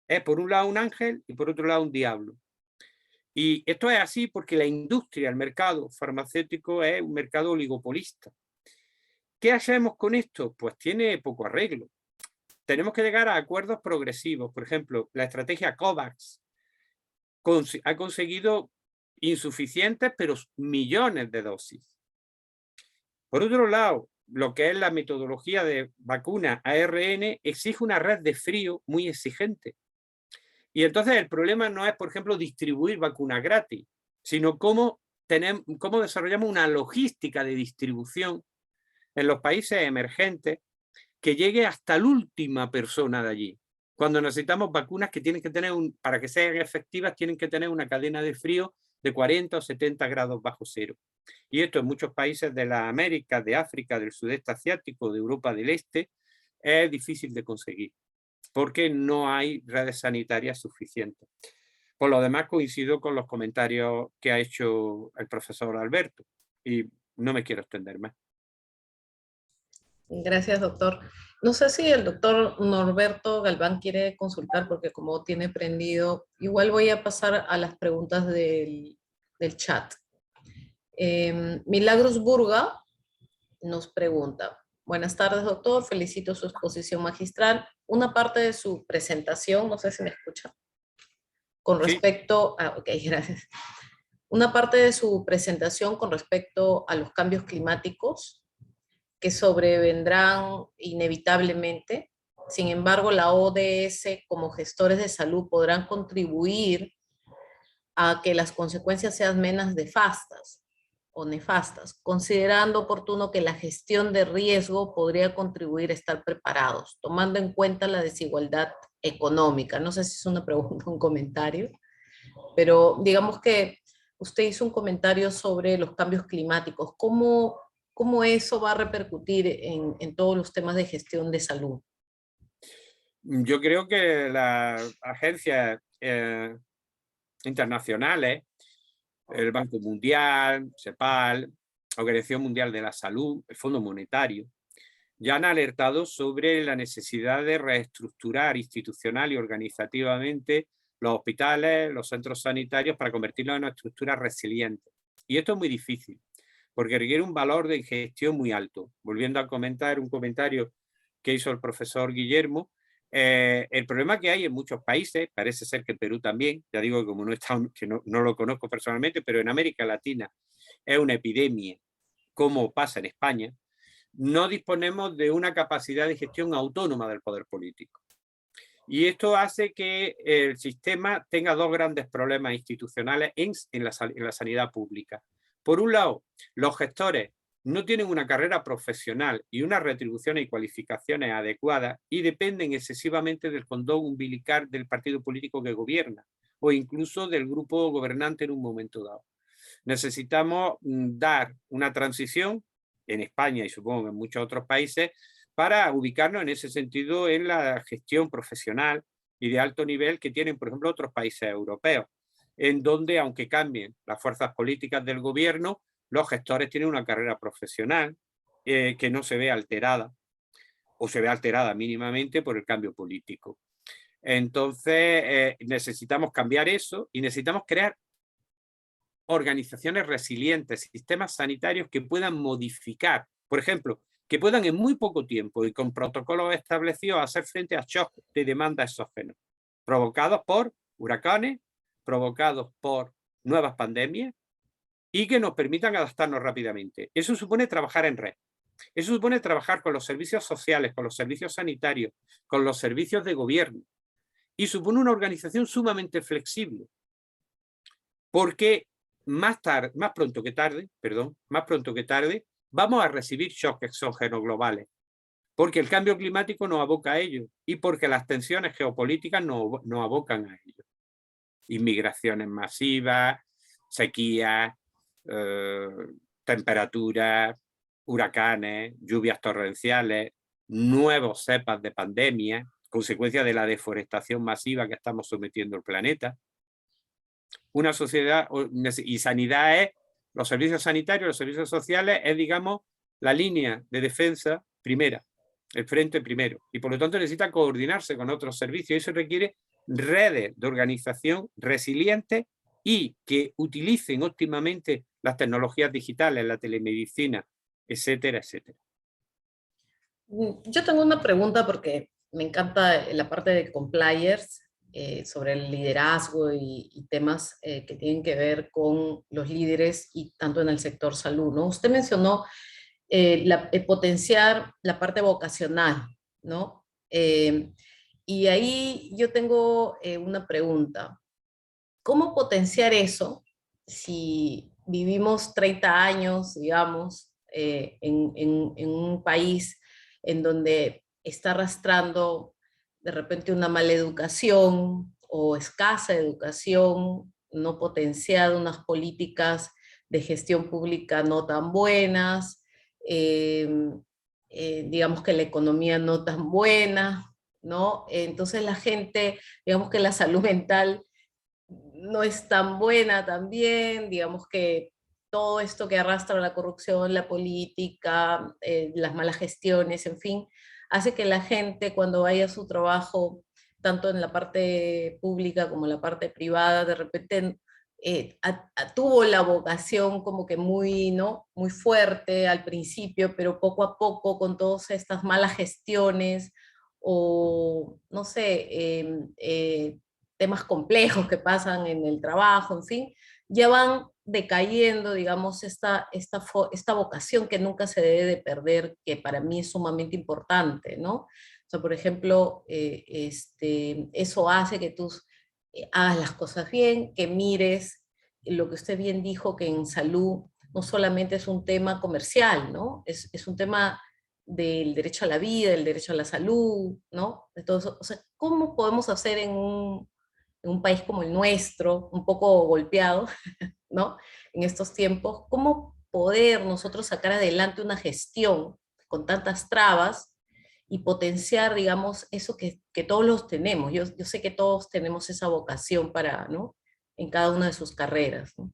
Es por un lado un ángel y por otro lado un diablo. Y esto es así porque la industria, el mercado farmacéutico es un mercado oligopolista. ¿Qué hacemos con esto? Pues tiene poco arreglo. Tenemos que llegar a acuerdos progresivos. Por ejemplo, la estrategia COVAX ha conseguido insuficientes, pero millones de dosis. Por otro lado, lo que es la metodología de vacuna ARN exige una red de frío muy exigente. Y entonces el problema no es, por ejemplo, distribuir vacunas gratis, sino cómo desarrollamos una logística de distribución en los países emergentes que llegue hasta la última persona de allí. Cuando necesitamos vacunas que tienen que tener, para que sean efectivas, tienen que tener una cadena de frío de 40 o 70 grados bajo cero. Y esto en muchos países de la América, de África, del sudeste asiático, de Europa del Este, es difícil de conseguir, porque no hay redes sanitarias suficientes. Por lo demás, coincido con los comentarios que ha hecho el profesor Alberto, y no me quiero extender más. Gracias, doctor. No sé si el doctor Norberto Galván quiere consultar, porque como tiene prendido, igual voy a pasar a las preguntas del chat. Milagros Burga nos pregunta: buenas tardes, doctor, felicito su exposición magistral. Una parte de su presentación, no sé si me escucha. con Sí. respecto a... Ok, gracias. Una parte de su presentación con respecto a los cambios climáticos que sobrevendrán inevitablemente. Sin embargo, la ODS como gestores de salud podrán contribuir a que las consecuencias sean menos nefastas o nefastas, considerando oportuno que la gestión de riesgo podría contribuir a estar preparados, tomando en cuenta la desigualdad económica. No sé si es una pregunta o un comentario, pero digamos que usted hizo un comentario sobre los cambios climáticos. ¿Cómo eso va a repercutir en todos los temas de gestión de salud? Yo creo que las agencias internacionales, el Banco Mundial, CEPAL, Organización Mundial de la Salud, el Fondo Monetario, ya han alertado sobre la necesidad de reestructurar institucional y organizativamente los hospitales, los centros sanitarios, para convertirlos en una estructura resiliente. Y esto es muy difícil, porque requiere un valor de gestión muy alto. Volviendo a comentar un comentario que hizo el profesor Guillermo, el problema que hay en muchos países, parece ser que en Perú también, ya digo que como no, que no lo conozco personalmente, pero en América Latina es una epidemia, como pasa en España, no disponemos de una capacidad de gestión autónoma del poder político. Y esto hace que el sistema tenga dos grandes problemas institucionales en la sanidad pública. Por un lado, los gestores no tienen una carrera profesional y unas retribuciones y cualificaciones adecuadas y dependen excesivamente del cordón umbilical del partido político que gobierna o incluso del grupo gobernante en un momento dado. Necesitamos dar una transición en España y supongo que en muchos otros países para ubicarnos en ese sentido en la gestión profesional y de alto nivel que tienen, por ejemplo, otros países europeos, en donde, aunque cambien las fuerzas políticas del gobierno, los gestores tienen una carrera profesional que no se ve alterada o se ve alterada mínimamente por el cambio político. Entonces, necesitamos cambiar eso y necesitamos crear organizaciones resilientes, sistemas sanitarios que puedan modificar, por ejemplo, que puedan en muy poco tiempo y con protocolos establecidos hacer frente a shocks de demanda exógenos, provocados por huracanes, provocados por nuevas pandemias y que nos permitan adaptarnos rápidamente. Eso supone trabajar en red. Eso supone trabajar con los servicios sociales, con los servicios sanitarios, con los servicios de gobierno. Y supone una organización sumamente flexible. Porque más pronto que tarde, vamos a recibir shocks exógenos globales. Porque el cambio climático nos aboca a ello y porque las tensiones geopolíticas nos abocan a ello. Inmigraciones masivas, sequías, temperaturas, huracanes, lluvias torrenciales, nuevos cepas de pandemia, consecuencia de la deforestación masiva que estamos sometiendo al planeta. Una sociedad y sanidad es, los servicios sanitarios, los servicios sociales, es, digamos, la línea de defensa primera, el frente primero, y por lo tanto necesita coordinarse con otros servicios, y eso requiere redes de organización resilientes y que utilicen óptimamente las tecnologías digitales, la telemedicina, etcétera, etcétera. Yo tengo una pregunta porque me encanta la parte de compliance sobre el liderazgo y temas que tienen que ver con los líderes y tanto en el sector salud, ¿no? Usted mencionó potenciar la parte vocacional, ¿no? Y ahí yo tengo una pregunta. ¿Cómo potenciar eso si vivimos 30 años, digamos, en un país en donde está arrastrando de repente una mala educación o escasa educación, no potenciada, unas políticas de gestión pública no tan buenas, eh, digamos que la economía no tan buena, ¿no? Entonces la gente, digamos que la salud mental no es tan buena también, digamos que todo esto que arrastra la corrupción, la política, las malas gestiones, en fin, hace que la gente cuando vaya a su trabajo, tanto en la parte pública como en la parte privada, de repente tuvo la vocación como que muy, ¿no? Muy fuerte al principio, pero poco a poco con todas estas malas gestiones o, no sé, temas complejos que pasan en el trabajo, en fin, ya van decayendo, digamos, esta vocación que nunca se debe de perder, que para mí es sumamente importante, ¿no? O sea, por ejemplo, eso hace que tú hagas las cosas bien, que mires lo que usted bien dijo, que en salud no solamente es un tema comercial, ¿no? Es un tema del derecho a la vida, del derecho a la salud, ¿no? De todo eso. O sea, ¿cómo podemos hacer en un país como el nuestro, un poco golpeado, ¿no? En estos tiempos, cómo poder nosotros sacar adelante una gestión con tantas trabas y potenciar, digamos, eso que todos los tenemos. Yo sé que todos tenemos esa vocación para, ¿no? En cada una de sus carreras, ¿no?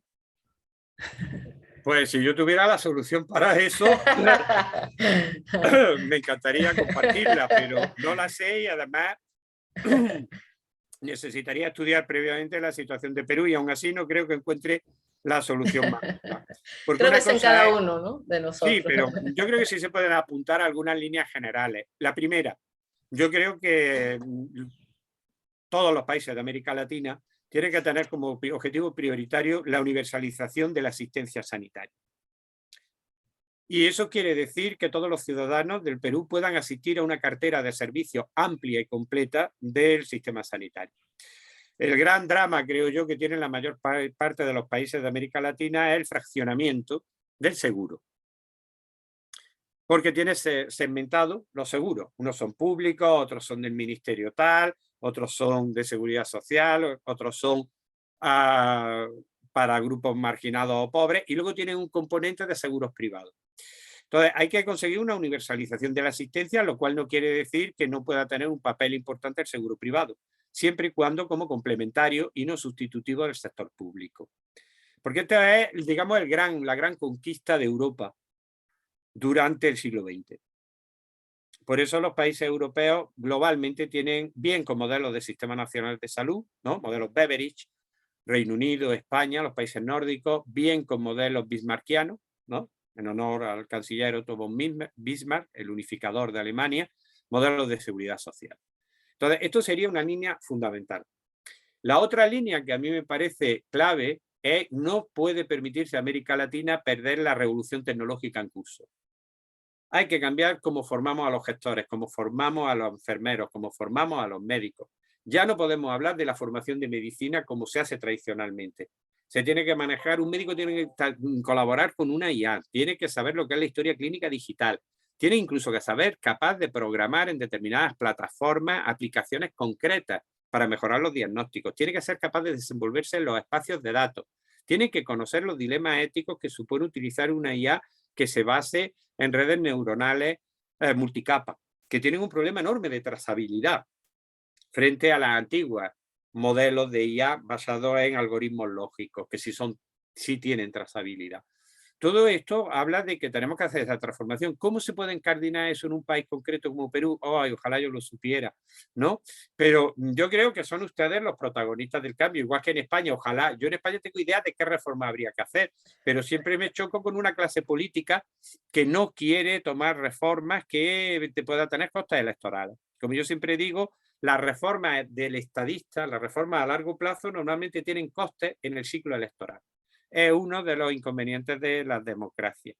Pues si yo tuviera la solución para eso, me encantaría compartirla, pero no la sé y además necesitaría estudiar previamente la situación de Perú y aún así no creo que encuentre la solución mágica. Porque Creo que una es en cosa cada es, uno, ¿no? De sí, nosotros. pero yo creo que sí se pueden apuntar a algunas líneas generales. La primera, yo creo que todos los países de América Latina tienen que tener como objetivo prioritario la universalización de la asistencia sanitaria. Y eso quiere decir que todos los ciudadanos del Perú puedan asistir a una cartera de servicios amplia y completa del sistema sanitario. El gran drama, creo yo, que tienen la mayor parte de los países de América Latina es el fraccionamiento del seguro. Porque tiene segmentado los seguros. Unos son públicos, otros son del ministerio tal, otros son de seguridad social, otros son para grupos marginados o pobres, y luego tienen un componente de seguros privados. Entonces, hay que conseguir una universalización de la asistencia, lo cual no quiere decir que no pueda tener un papel importante el seguro privado, siempre y cuando como complementario y no sustitutivo del sector público. Porque esta es, digamos, la gran conquista de Europa durante el siglo XX. Por eso los países europeos globalmente tienen bien con modelos de sistema nacional de salud, ¿no? Modelos Beveridge, Reino Unido, España, los países nórdicos, bien con modelos bismarckianos, ¿no? En honor al canciller Otto von Bismarck, el unificador de Alemania, modelos de seguridad social. Entonces, esto sería una línea fundamental. La otra línea que a mí me parece clave es no puede permitirse a América Latina perder la revolución tecnológica en curso. Hay que cambiar cómo formamos a los gestores, cómo formamos a los enfermeros, cómo formamos a los médicos. Ya no podemos hablar de la formación de medicina como se hace tradicionalmente. Se tiene que manejar, un médico tiene que colaborar con una IA, tiene que saber lo que es la historia clínica digital, tiene incluso que saber capaz de programar en determinadas plataformas aplicaciones concretas para mejorar los diagnósticos, tiene que ser capaz de desenvolverse en los espacios de datos, tiene que conocer los dilemas éticos que supone utilizar una IA que se base en redes neuronales multicapa, que tienen un problema enorme de trazabilidad frente a las antiguas modelos de IA basados en algoritmos lógicos, que sí tienen trazabilidad. Todo esto habla de que tenemos que hacer esa transformación. ¿Cómo se puede encardinar eso en un país concreto como Perú? ¡Ay, ojalá yo lo supiera! ¿No? Pero yo creo que son ustedes los protagonistas del cambio, igual que en España. Ojalá, yo en España tengo idea de qué reforma habría que hacer, pero siempre me choco con una clase política que no quiere tomar reformas que te puedan tener costes electorales. Como yo siempre digo, las reformas del estadista, las reformas a largo plazo, normalmente tienen costes en el ciclo electoral. Es uno de los inconvenientes de las democracias.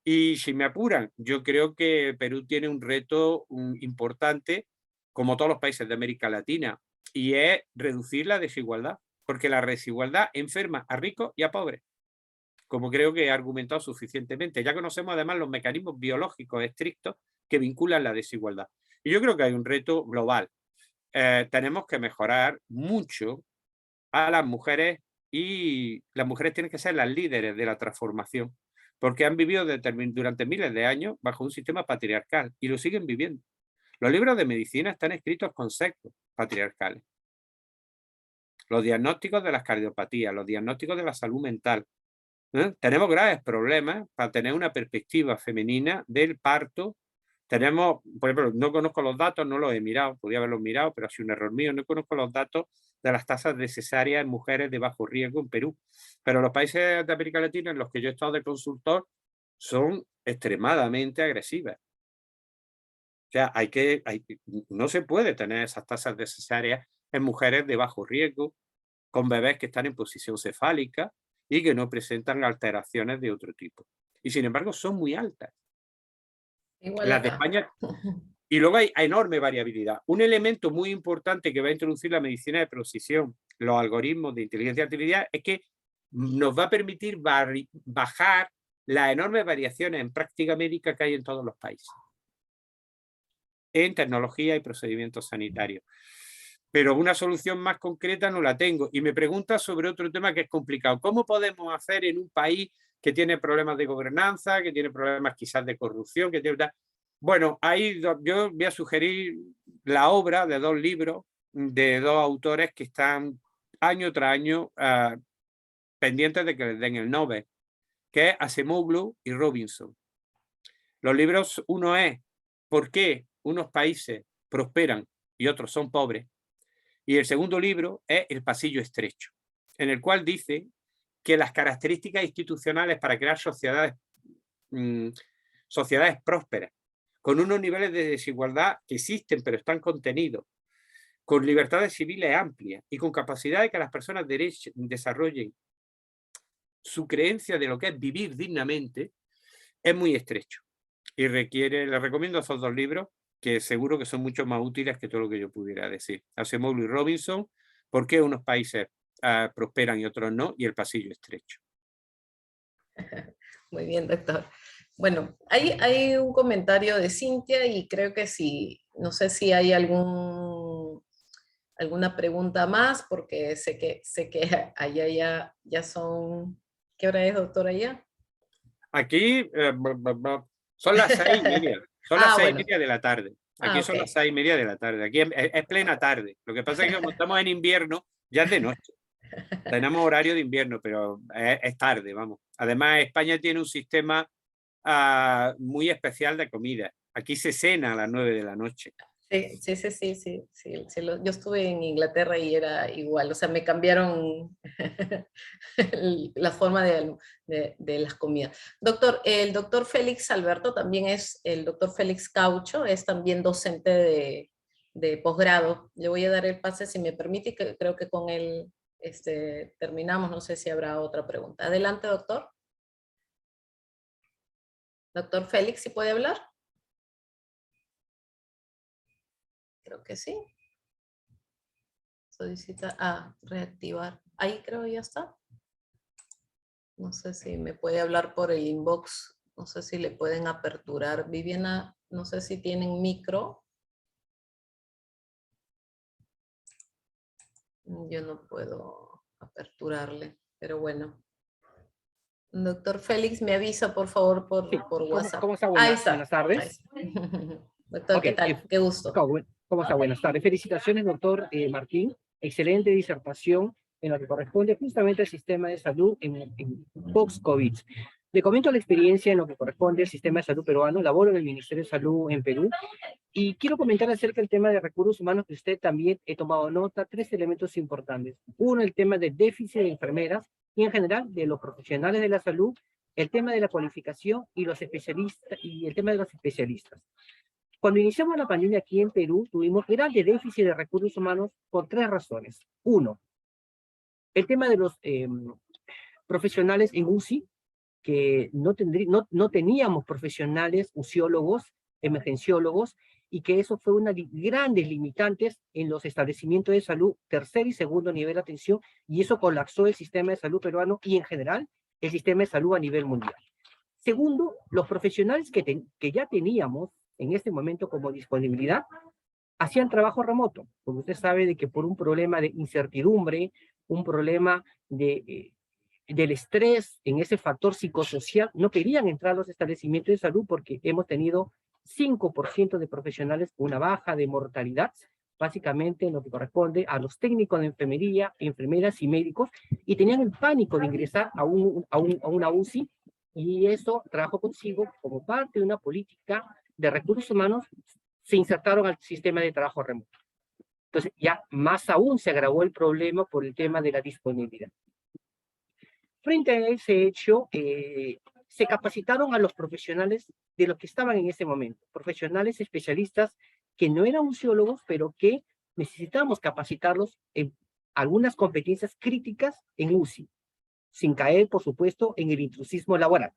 Y si me apuran, yo creo que Perú tiene un reto importante, como todos los países de América Latina, y es reducir la desigualdad, porque la desigualdad enferma a ricos y a pobres, como creo que he argumentado suficientemente. Ya conocemos además los mecanismos biológicos estrictos que vinculan la desigualdad. Y yo creo que hay un reto global. Tenemos que mejorar mucho a las mujeres, y las mujeres tienen que ser las líderes de la transformación, porque han vivido durante miles de años bajo un sistema patriarcal y lo siguen viviendo. Los libros de medicina están escritos con sesgos patriarcales. Los diagnósticos de las cardiopatías, los diagnósticos de la salud mental. Tenemos graves problemas para tener una perspectiva femenina del parto. Tenemos, por ejemplo, no conozco los datos, no los he mirado, podría haberlos mirado, pero ha sido un error mío, no conozco los datos de las tasas de cesárea en mujeres de bajo riesgo en Perú. Pero los países de América Latina en los que yo he estado de consultor son extremadamente agresivas. O sea, no se puede tener esas tasas de cesárea en mujeres de bajo riesgo, con bebés que están en posición cefálica y que no presentan alteraciones de otro tipo. Y sin embargo son muy altas. Igual Las de acá. España. Y luego hay enorme variabilidad. Un elemento muy importante que va a introducir la medicina de precisión, los algoritmos de inteligencia artificial, es que nos va a permitir bajar las enormes variaciones en práctica médica que hay en todos los países, en tecnología y procedimientos sanitarios. Pero una solución más concreta no la tengo. Y me pregunta sobre otro tema que es complicado. ¿Cómo podemos hacer en un país que tiene problemas de gobernanza, que tiene problemas quizás de corrupción, que tiene... Bueno, ahí yo voy a sugerir la obra de 2 libros de 2 autores que están año tras año pendientes de que les den el Nobel, que es Acemoglu y Robinson. Los libros, uno es ¿por qué unos países prosperan y otros son pobres? Y el segundo libro es El pasillo estrecho, en el cual dice que las características institucionales para crear sociedades prósperas, con unos niveles de desigualdad que existen pero están contenidos, con libertades civiles amplias y con capacidad de que las personas desarrollen su creencia de lo que es vivir dignamente, es muy estrecho. Y les recomiendo esos 2 libros, que seguro que son mucho más útiles que todo lo que yo pudiera decir. Acemoglu y Robinson, ¿por qué unos países prosperan y otros no? Y El pasillo estrecho. Muy bien, doctor. Bueno, hay un comentario de Cintia y creo que sí, no sé si hay alguna pregunta más, porque sé que allá ya son, ¿qué hora es, doctor, allá? Aquí son las 6:30. Son las Bueno. 6:30 de la tarde. Aquí son Ok. las 6:30 de la tarde. Aquí es plena tarde. Lo que pasa es que como estamos en invierno, ya es de noche. Tenemos horario de invierno, pero es tarde, vamos. Además, España tiene un sistema muy especial de comida. Aquí se cena a las 9 de la noche. Sí, yo estuve en Inglaterra y era igual, o sea, me cambiaron la forma de las comidas. Doctor, el doctor Félix Alberto también es, el doctor Félix Caucho, es también docente de posgrado. Le voy a dar el pase si me permite, y creo que con él terminamos, no sé si habrá otra pregunta. Adelante, doctor. Doctor Félix, ¿sí puede hablar? Creo que sí. Solicita, reactivar. Ahí creo ya está. No sé si me puede hablar por el inbox. No sé si le pueden aperturar. Viviana, no sé si tienen micro. Yo no puedo aperturarle, pero bueno. Doctor Félix, me avisa por favor Sí, por WhatsApp. ¿cómo está? Ahí está. Buenas tardes. Ahí está. Doctor, Ok, ¿qué tal? Qué gusto. ¿Cómo está? Buenas tardes. Felicitaciones, doctor Martín. Excelente disertación en lo que corresponde justamente al sistema de salud en post-COVID. Le comento la experiencia en lo que corresponde al sistema de salud peruano. Laboro en el Ministerio de Salud en Perú y quiero comentar acerca del tema de recursos humanos que usted también he tomado nota. 3 elementos importantes. Uno, el tema del déficit de enfermeras y en general de los profesionales de la salud, el tema de la cualificación y los especialistas y el tema de los especialistas. Cuando iniciamos la pandemia aquí en Perú, tuvimos grandes déficits de recursos humanos por 3 razones. Uno, el tema de los profesionales en UCI, que no teníamos profesionales uciólogos, emergenciólogos, y que eso fue una de grandes limitantes en los establecimientos de salud, tercer y segundo nivel de atención, y eso colapsó el sistema de salud peruano y en general el sistema de salud a nivel mundial. Segundo, los profesionales que ya teníamos en este momento como disponibilidad, hacían trabajo remoto, porque usted sabe de que por un problema de incertidumbre, un problema del estrés en ese factor psicosocial, no querían entrar a los establecimientos de salud porque hemos tenido 5% de profesionales con una baja de mortalidad, básicamente en lo que corresponde a los técnicos de enfermería, enfermeras y médicos, y tenían el pánico de ingresar a una UCI, y eso trajo consigo, como parte de una política de recursos humanos, se insertaron al sistema de trabajo remoto. Entonces, ya más aún se agravó el problema por el tema de la disponibilidad. Frente a ese hecho, se capacitaron a los profesionales de los que estaban en ese momento, profesionales especialistas que no eran museólogos, pero que necesitamos capacitarlos en algunas competencias críticas en UCI, sin caer, por supuesto, en el intrusismo laboral,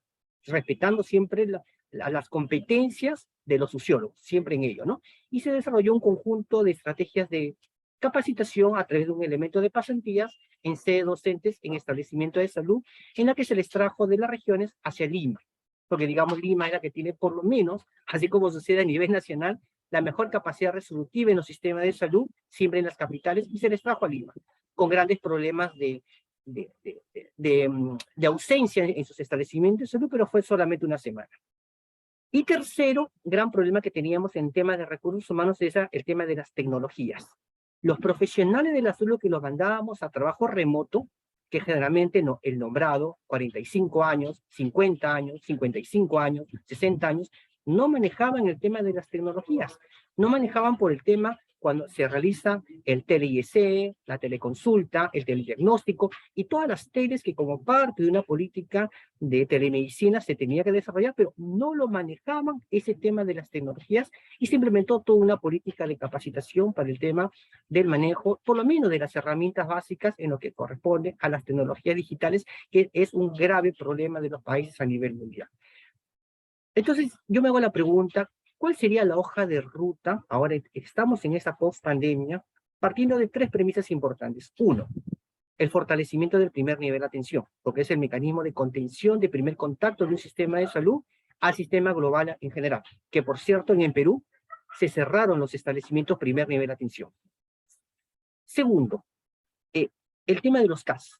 respetando siempre las competencias de los sociólogos, siempre en ello, ¿no? Y se desarrolló un conjunto de estrategias de capacitación a través de un elemento de pasantías en sede docentes en establecimientos de salud, en la que se les trajo de las regiones hacia Lima, porque digamos Lima es la que tiene por lo menos, así como sucede a nivel nacional, la mejor capacidad resolutiva en los sistemas de salud, siempre en las capitales, y se les trajo a Lima, con grandes problemas de ausencia en sus establecimientos de salud, pero fue solamente una semana. Y tercero, gran problema que teníamos en temas de recursos humanos es el tema de las tecnologías. Los profesionales de la salud que los mandábamos a trabajo remoto, que generalmente no, el nombrado, 45 años, 50 años, 55 años, 60 años, no manejaban el tema de las tecnologías, no manejaban por el tema cuando se realiza el tele-IEC, la teleconsulta, el telediagnóstico y todas las teles que como parte de una política de telemedicina se tenía que desarrollar, pero no lo manejaban ese tema de las tecnologías y se implementó toda una política de capacitación para el tema del manejo, por lo menos de las herramientas básicas en lo que corresponde a las tecnologías digitales, que es un grave problema de los países a nivel mundial. Entonces, yo me hago la pregunta, ¿cuál sería la hoja de ruta? Ahora estamos en esa post-pandemia, partiendo de tres premisas importantes. Uno, el fortalecimiento del primer nivel de atención, porque es el mecanismo de contención de primer contacto de un sistema de salud al sistema global en general, que por cierto en Perú se cerraron los establecimientos primer nivel de atención. Segundo, el tema de los CAS.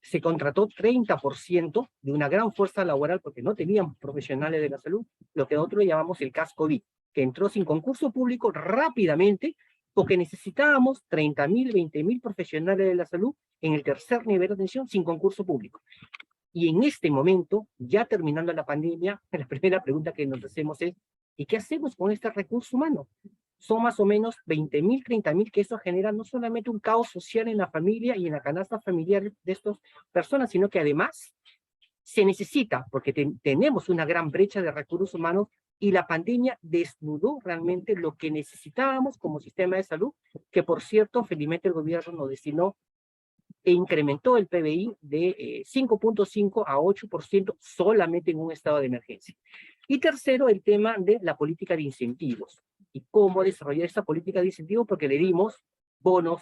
Se contrató 30% de una gran fuerza laboral porque no tenían profesionales de la salud, lo que nosotros llamamos el CAS COVID, que entró sin concurso público rápidamente porque necesitábamos 30.000, 20.000 profesionales de la salud en el tercer nivel de atención sin concurso público. Y en este momento, ya terminando la pandemia, la primera pregunta que nos hacemos es, ¿y qué hacemos con este recurso humano? Son más o menos 20.000, 30.000, que eso genera no solamente un caos social en la familia y en la canasta familiar de estas personas, sino que además se necesita, porque tenemos una gran brecha de recursos humanos y la pandemia desnudó realmente lo que necesitábamos como sistema de salud, que por cierto, felizmente el gobierno nos destinó e incrementó el PBI de 5.5 a 8% solamente en un estado de emergencia. Y tercero, el tema de la política de incentivos y cómo desarrollar esa política de incentivos, porque le dimos bonos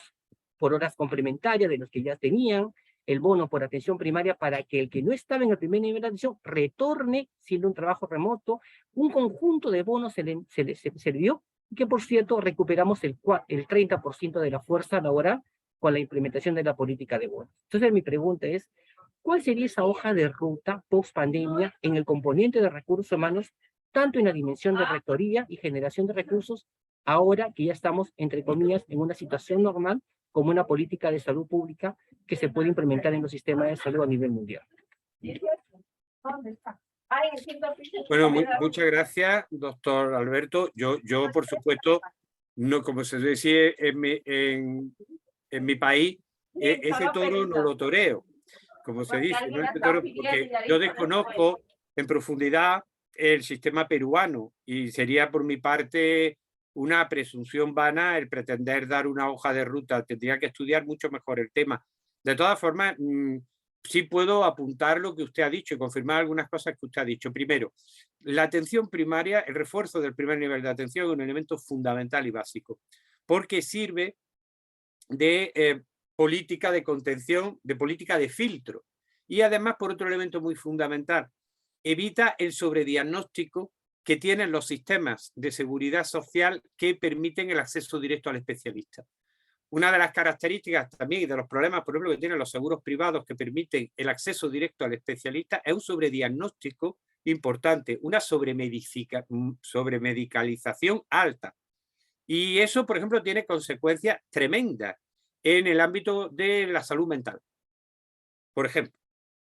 por horas complementarias de los que ya tenían, el bono por atención primaria para que el que no estaba en el primer nivel de atención retorne siendo un trabajo remoto, un conjunto de bonos se le dio, y que por cierto recuperamos el 30% de la fuerza laboral con la implementación de la política de bonos. Entonces mi pregunta es, ¿cuál sería esa hoja de ruta post-pandemia en el componente de recursos humanos, tanto en la dimensión de rectoría y generación de recursos, ahora que ya estamos, entre comillas, en una situación normal, como una política de salud pública que se puede implementar en los sistemas de salud a nivel mundial? Bueno, muchas gracias, doctor Alberto. Yo por supuesto, no, como se decía en mi país, ese toro no lo toreo, como se dice, ¿no? Ese toro, porque yo desconozco en profundidad el sistema peruano y sería por mi parte una presunción vana el pretender dar una hoja de ruta. Tendría que estudiar mucho mejor el tema. De todas formas, sí puedo apuntar lo que usted ha dicho y confirmar algunas cosas que usted ha dicho. Primero, la atención primaria, el refuerzo del primer nivel de atención es un elemento fundamental y básico, porque sirve de política de contención, de política de filtro. Y además, por otro elemento muy fundamental, evita el sobrediagnóstico que tienen los sistemas de seguridad social que permiten el acceso directo al especialista. Una de las características también y de los problemas, por ejemplo, que tienen los seguros privados que permiten el acceso directo al especialista es un sobrediagnóstico importante, una sobremedicalización alta. Y eso, por ejemplo, tiene consecuencias tremendas en el ámbito de la salud mental. Por ejemplo,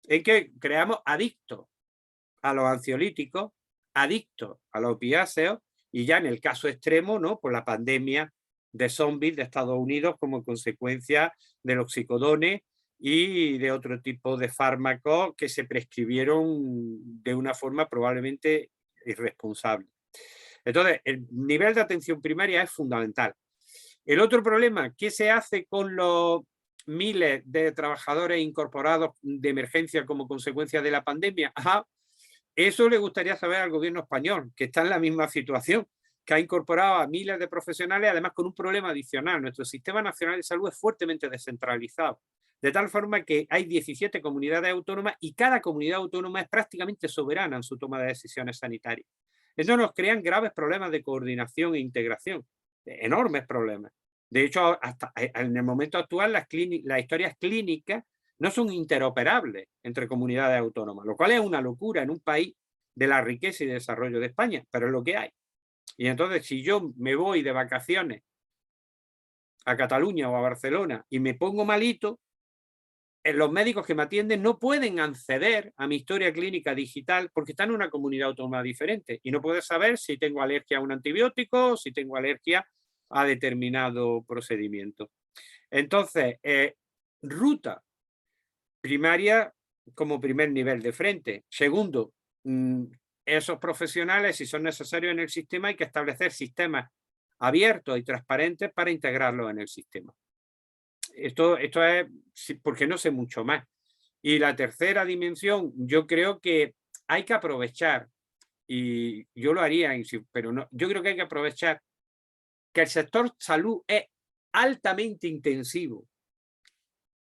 en que creamos adictos a los ansiolíticos, adictos a los opiáceos y ya en el caso extremo, ¿no?, por la pandemia de zombies de Estados Unidos como consecuencia del oxicodone y de otro tipo de fármacos que se prescribieron de una forma probablemente irresponsable. Entonces, el nivel de atención primaria es fundamental. El otro problema, ¿qué se hace con los miles de trabajadores incorporados de emergencia como consecuencia de la pandemia? Ajá, eso le gustaría saber al gobierno español, que está en la misma situación, que ha incorporado a miles de profesionales, además con un problema adicional. Nuestro sistema nacional de salud es fuertemente descentralizado, de tal forma que hay 17 comunidades autónomas y cada comunidad autónoma es prácticamente soberana en su toma de decisiones sanitarias. Eso nos crea graves problemas de coordinación e integración, enormes problemas. De hecho, hasta en el momento actual las historias clínicas no son interoperables entre comunidades autónomas, lo cual es una locura en un país de la riqueza y desarrollo de España, pero es lo que hay. Y entonces, si yo me voy de vacaciones a Cataluña o a Barcelona y me pongo malito, los médicos que me atienden no pueden acceder a mi historia clínica digital porque están en una comunidad autónoma diferente y no puedo saber si tengo alergia a un antibiótico o si tengo alergia a determinado procedimiento. Entonces, ruta primaria como primer nivel de frente. Segundo, esos profesionales, si son necesarios en el sistema, hay que establecer sistemas abiertos y transparentes para integrarlos en el sistema. Esto es porque no sé mucho más. Y la tercera dimensión, yo creo que hay que aprovechar, y yo lo haría, pero no, yo creo que hay que aprovechar que el sector salud es altamente intensivo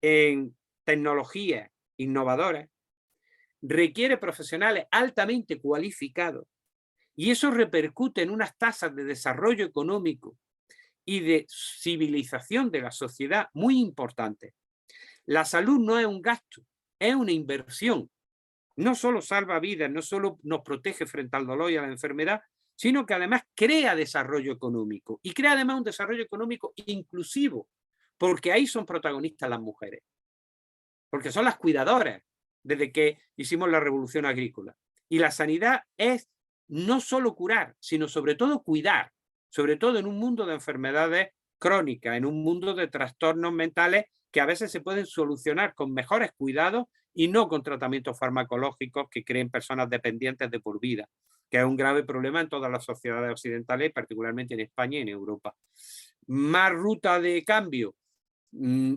en tecnologías innovadoras, requiere profesionales altamente cualificados y eso repercute en unas tasas de desarrollo económico y de civilización de la sociedad muy importantes. La salud no es un gasto, es una inversión. No solo salva vidas, no solo nos protege frente al dolor y a la enfermedad, sino que además crea desarrollo económico y crea además un desarrollo económico inclusivo, porque ahí son protagonistas las mujeres, porque son las cuidadoras desde que hicimos la revolución agrícola. Y la sanidad es no solo curar, sino sobre todo cuidar, sobre todo en un mundo de enfermedades crónicas, en un mundo de trastornos mentales que a veces se pueden solucionar con mejores cuidados y no con tratamientos farmacológicos que creen personas dependientes de por vida, que es un grave problema en todas las sociedades occidentales, particularmente en España y en Europa. Más ruta de cambio,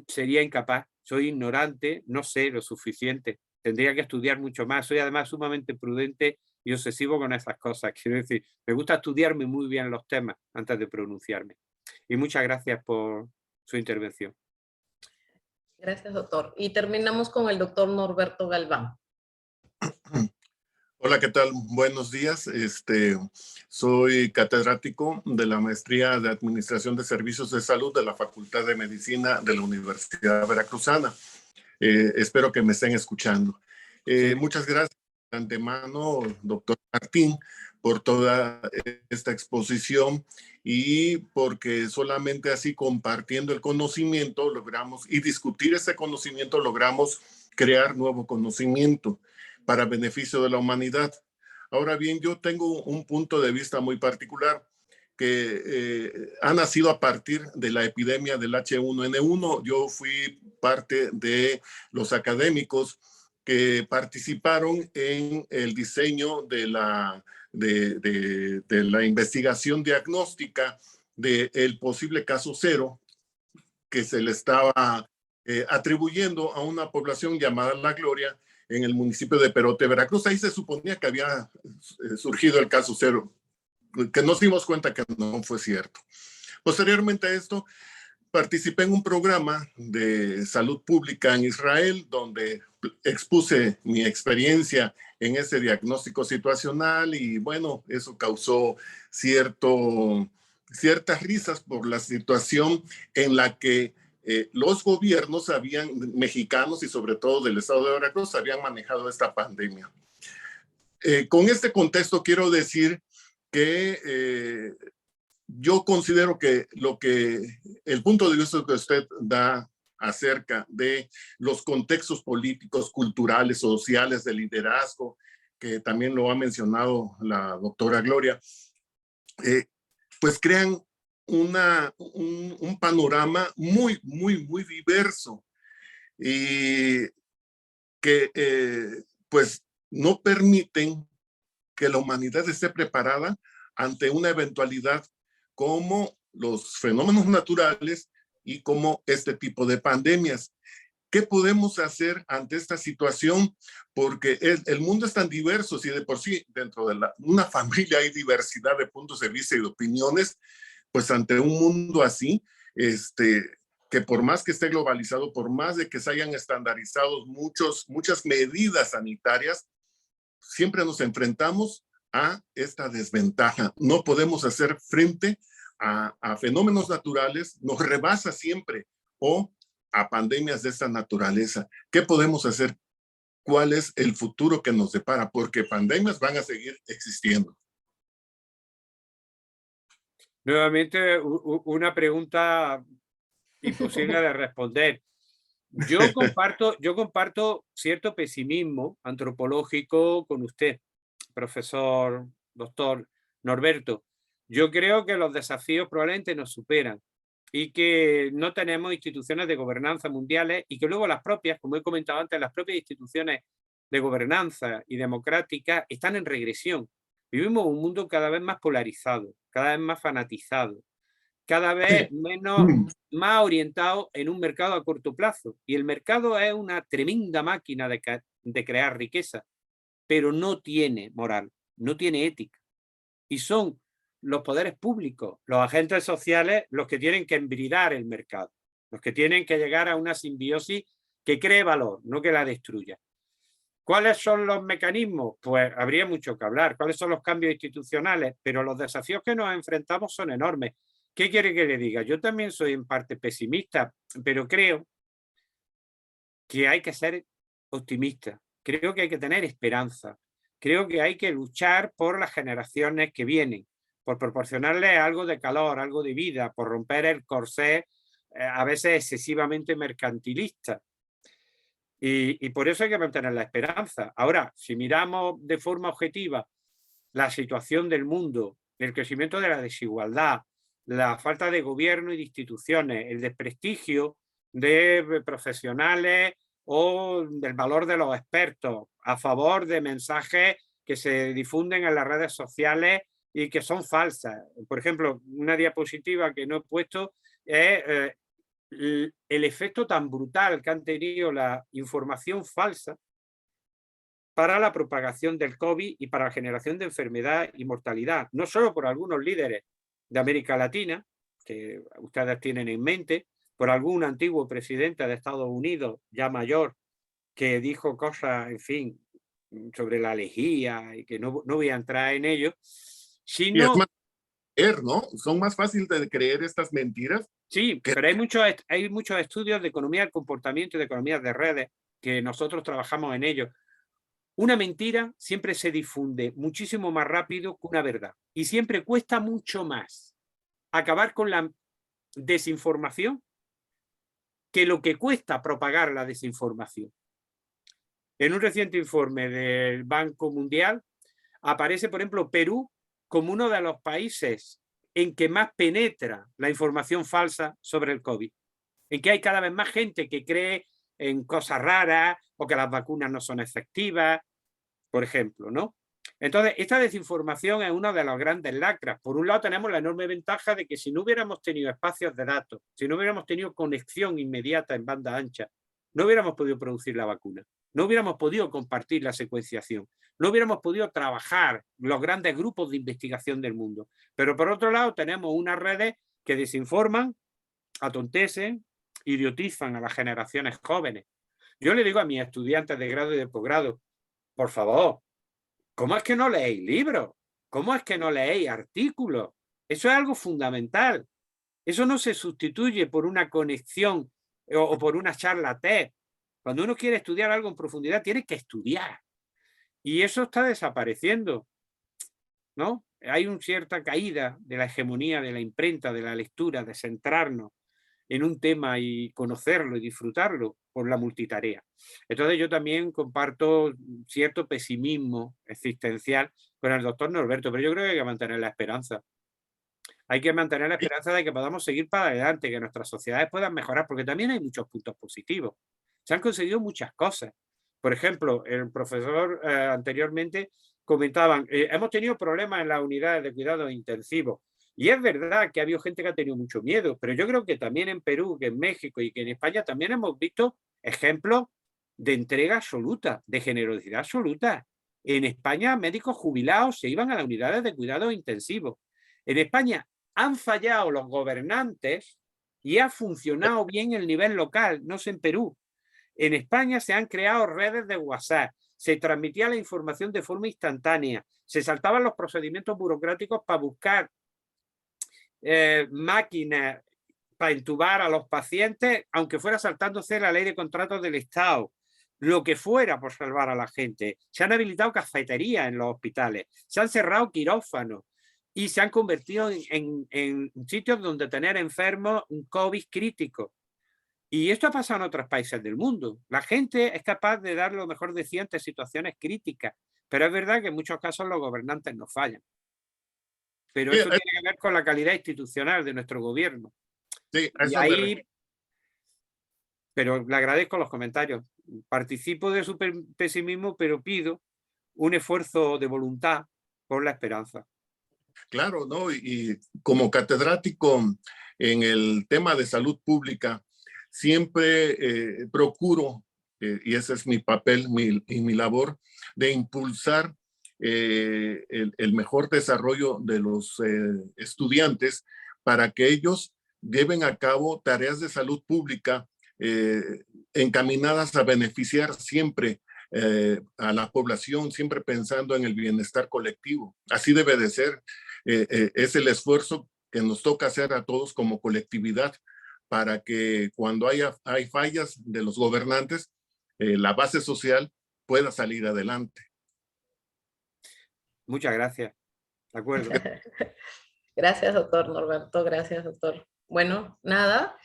sería incapaz, soy ignorante, no sé lo suficiente, tendría que estudiar mucho más, soy además sumamente prudente y obsesivo con esas cosas, quiero decir, me gusta estudiarme muy bien los temas antes de pronunciarme. Y muchas gracias por su intervención. Gracias, doctor. Y terminamos con el doctor Norberto Galván. Hola, ¿qué tal? Buenos días. Soy catedrático de la Maestría de Administración de Servicios de Salud de la Facultad de Medicina de la Universidad Veracruzana. Espero que me estén escuchando. Sí. Muchas gracias de antemano, doctor Martín, por toda esta exposición y porque solamente así compartiendo el conocimiento logramos, y discutir ese conocimiento, logramos crear nuevo conocimiento para beneficio de la humanidad. Ahora bien, yo tengo un punto de vista muy particular que ha nacido a partir de la epidemia del H1N1. Yo fui parte de los académicos que participaron en el diseño de la investigación diagnóstica del posible caso cero que se le estaba atribuyendo a una población llamada La Gloria en el municipio de Perote, Veracruz. Ahí se suponía que había surgido el caso cero, que nos dimos cuenta que no fue cierto. Posteriormente a esto, participé en un programa de salud pública en Israel, donde expuse mi experiencia en ese diagnóstico situacional y bueno, eso causó ciertas risas por la situación en la que los gobiernos mexicanos y sobre todo del estado de Veracruz habían manejado esta pandemia. Con este contexto quiero decir que yo considero que el punto de vista que usted da acerca de los contextos políticos, culturales, sociales, de liderazgo, que también lo ha mencionado la doctora Gloria, pues crean un panorama muy, muy, muy diverso y que pues no permiten que la humanidad esté preparada ante una eventualidad como los fenómenos naturales y como este tipo de pandemias. ¿Qué podemos hacer ante esta situación? Porque el mundo es tan diverso, si de por sí dentro de una familia hay diversidad de puntos de vista y de opiniones, pues ante un mundo así, que por más que esté globalizado, por más de que se hayan estandarizado muchas medidas sanitarias, siempre nos enfrentamos a esta desventaja. No podemos hacer frente a fenómenos naturales, nos rebasa siempre, o a pandemias de esta naturaleza. ¿Qué podemos hacer? ¿Cuál es el futuro que nos depara? Porque pandemias van a seguir existiendo. Nuevamente, una pregunta imposible de responder. Yo comparto cierto pesimismo antropológico con usted, profesor, doctor Norberto. Yo creo que los desafíos probablemente nos superan y que no tenemos instituciones de gobernanza mundiales y que luego las propias, como he comentado antes, las propias instituciones de gobernanza y democráticas están en regresión. Vivimos un mundo cada vez más polarizado, cada vez más fanatizado, cada vez más orientado en un mercado a corto plazo. Y el mercado es una tremenda máquina de crear riqueza, pero no tiene moral, no tiene ética. Y son los poderes públicos, los agentes sociales, los que tienen que embridar el mercado, los que tienen que llegar a una simbiosis que cree valor, no que la destruya. ¿Cuáles son los mecanismos? Pues habría mucho que hablar. ¿Cuáles son los cambios institucionales? Pero los desafíos que nos enfrentamos son enormes. ¿Qué quiere que le diga? Yo también soy en parte pesimista, pero creo que hay que ser optimista. Creo que hay que tener esperanza. Creo que hay que luchar por las generaciones que vienen, por proporcionarles algo de calor, algo de vida, por romper el corsé a veces excesivamente mercantilista. Y por eso hay que mantener la esperanza. Ahora, si miramos de forma objetiva la situación del mundo, el crecimiento de la desigualdad, la falta de gobierno y de instituciones, el desprestigio de profesionales o del valor de los expertos a favor de mensajes que se difunden en las redes sociales y que son falsas. Por ejemplo, una diapositiva que no he puesto es el efecto tan brutal que han tenido la información falsa para la propagación del COVID y para la generación de enfermedad y mortalidad, no solo por algunos líderes de América Latina, que ustedes tienen en mente, por algún antiguo presidente de Estados Unidos, ya mayor, que dijo cosas, en fin, sobre la lejía y que no voy a entrar en ello, Y es sino... más creer, ¿no? Son más fáciles de creer estas mentiras. Sí, pero hay muchos estudios de economía del comportamiento y de economía de redes que nosotros trabajamos en ello. Una mentira siempre se difunde muchísimo más rápido que una verdad y siempre cuesta mucho más acabar con la desinformación que lo que cuesta propagar la desinformación. En un reciente informe del Banco Mundial aparece, por ejemplo, Perú como uno de los países en que más penetra la información falsa sobre el COVID, en que hay cada vez más gente que cree en cosas raras o que las vacunas no son efectivas, por ejemplo, ¿no? Entonces, esta desinformación es una de las grandes lacras. Por un lado, tenemos la enorme ventaja de que si no hubiéramos tenido espacios de datos, si no hubiéramos tenido conexión inmediata en banda ancha, no hubiéramos podido producir la vacuna, no hubiéramos podido compartir la secuenciación, no hubiéramos podido trabajar los grandes grupos de investigación del mundo. Pero por otro lado, tenemos unas redes que desinforman, atontecen, idiotizan a las generaciones jóvenes. Yo le digo a mis estudiantes de grado y de posgrado, por favor, ¿cómo es que no leéis libros? ¿Cómo es que no leéis artículos? Eso es algo fundamental. Eso no se sustituye por una conexión o por una charla TED. Cuando uno quiere estudiar algo en profundidad, tiene que estudiar. Y eso está desapareciendo, ¿no? Hay una cierta caída de la hegemonía de la imprenta, de la lectura, de centrarnos en un tema y conocerlo y disfrutarlo por la multitarea. Entonces yo también comparto cierto pesimismo existencial con el doctor Norberto, pero yo creo que hay que mantener la esperanza. Hay que mantener la esperanza de que podamos seguir para adelante, que nuestras sociedades puedan mejorar, porque también hay muchos puntos positivos. Se han conseguido muchas cosas. Por ejemplo, el profesor anteriormente comentaban, hemos tenido problemas en las unidades de cuidados intensivos. Y es verdad que ha habido gente que ha tenido mucho miedo, pero yo creo que también en Perú, que en México y que en España también hemos visto ejemplos de entrega absoluta, de generosidad absoluta. En España, médicos jubilados se iban a las unidades de cuidados intensivos. En España han fallado los gobernantes y ha funcionado bien el nivel local, no sé en Perú. En España se han creado redes de WhatsApp, se transmitía la información de forma instantánea, se saltaban los procedimientos burocráticos para buscar máquinas para intubar a los pacientes, aunque fuera saltándose la ley de contratos del Estado, lo que fuera por salvar a la gente. Se han habilitado cafeterías en los hospitales, se han cerrado quirófanos y se han convertido en sitios donde tener enfermos un COVID crítico. Y esto ha pasado en otros países del mundo. La gente es capaz de dar lo mejor de sí ante situaciones críticas, pero es verdad que en muchos casos los gobernantes nos fallan. Pero eso tiene que ver con la calidad institucional de nuestro gobierno. Sí, y ahí, pero le agradezco los comentarios. Participo de su pesimismo, pero pido un esfuerzo de voluntad por la esperanza. Claro, ¿no? Y como catedrático en el tema de salud pública, siempre procuro, y ese es mi papel y mi labor, de impulsar el mejor desarrollo de los estudiantes para que ellos lleven a cabo tareas de salud pública encaminadas a beneficiar siempre a la población, siempre pensando en el bienestar colectivo. Así debe de ser. Es el esfuerzo que nos toca hacer a todos como colectividad para que cuando hay fallas de los gobernantes, la base social pueda salir adelante. Muchas gracias. De acuerdo. Gracias, doctor Norberto. Gracias, doctor. Bueno, nada,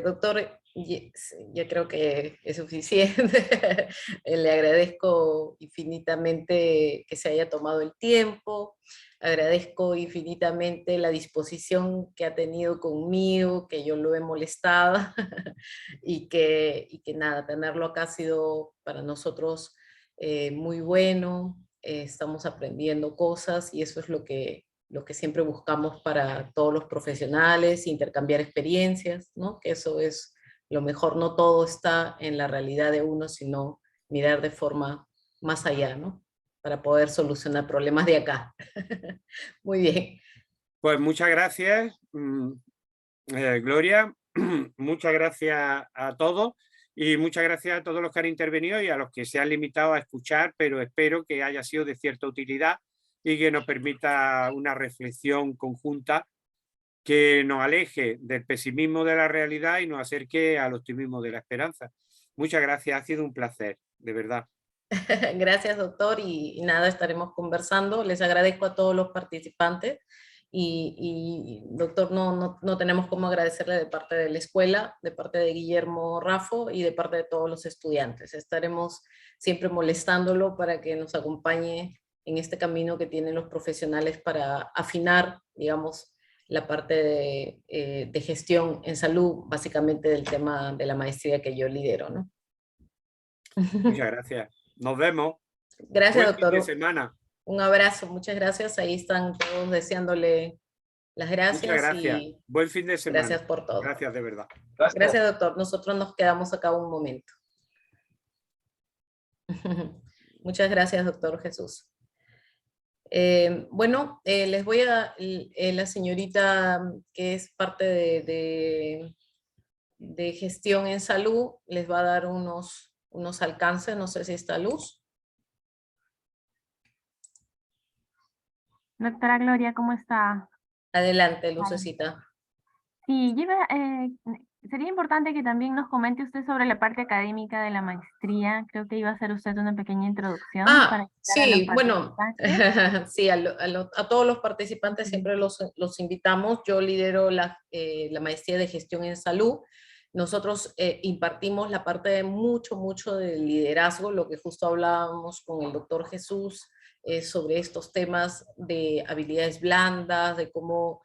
doctor, yo creo que es suficiente. Le agradezco infinitamente que se haya tomado el tiempo. Agradezco infinitamente la disposición que ha tenido conmigo, que yo lo he molestado y que nada, tenerlo acá ha sido para nosotros muy bueno. Estamos aprendiendo cosas y eso es lo que siempre buscamos para todos los profesionales, intercambiar experiencias, ¿no? Que eso es lo mejor, no todo está en la realidad de uno, sino mirar de forma más allá, ¿no? Para poder solucionar problemas de acá. Muy bien. Pues muchas gracias, Gloria. Muchas gracias a todos y muchas gracias a todos los que han intervenido y a los que se han limitado a escuchar, pero espero que haya sido de cierta utilidad y que nos permita una reflexión conjunta que nos aleje del pesimismo de la realidad y nos acerque al optimismo de la esperanza. Muchas gracias, ha sido un placer, de verdad. Gracias, doctor, y nada, estaremos conversando. Les agradezco a todos los participantes y doctor, no tenemos cómo agradecerle de parte de la escuela, de parte de Guillermo Raffo y de parte de todos los estudiantes. Estaremos siempre molestándolo para que nos acompañe en este camino que tienen los profesionales para afinar, digamos, la parte de gestión en salud, básicamente del tema de la maestría que yo lidero, ¿no? Muchas gracias. Nos vemos. Gracias, Buen doctor. fin de semana. Un abrazo, muchas gracias. Ahí están todos deseándole las gracias. Muchas gracias. Y buen fin de semana. Gracias por todo. Gracias, de verdad. Gracias, doctor. Nosotros nos quedamos acá un momento. Muchas gracias, doctor Jesús. Bueno, les voy a... la señorita que es parte de gestión en salud les va a dar unos alcances. No sé si está Luz. Doctora Gloria, ¿cómo está? Adelante, Lucecita. Sí, sería importante que también nos comente usted sobre la parte académica de la maestría. Creo que iba a hacer usted una pequeña introducción. Para sí, bueno, sí, a todos los participantes siempre los invitamos. Yo lidero la maestría de gestión en salud. Nosotros impartimos la parte de mucho de liderazgo, lo que justo hablábamos con el doctor Jesús, sobre estos temas de habilidades blandas, de cómo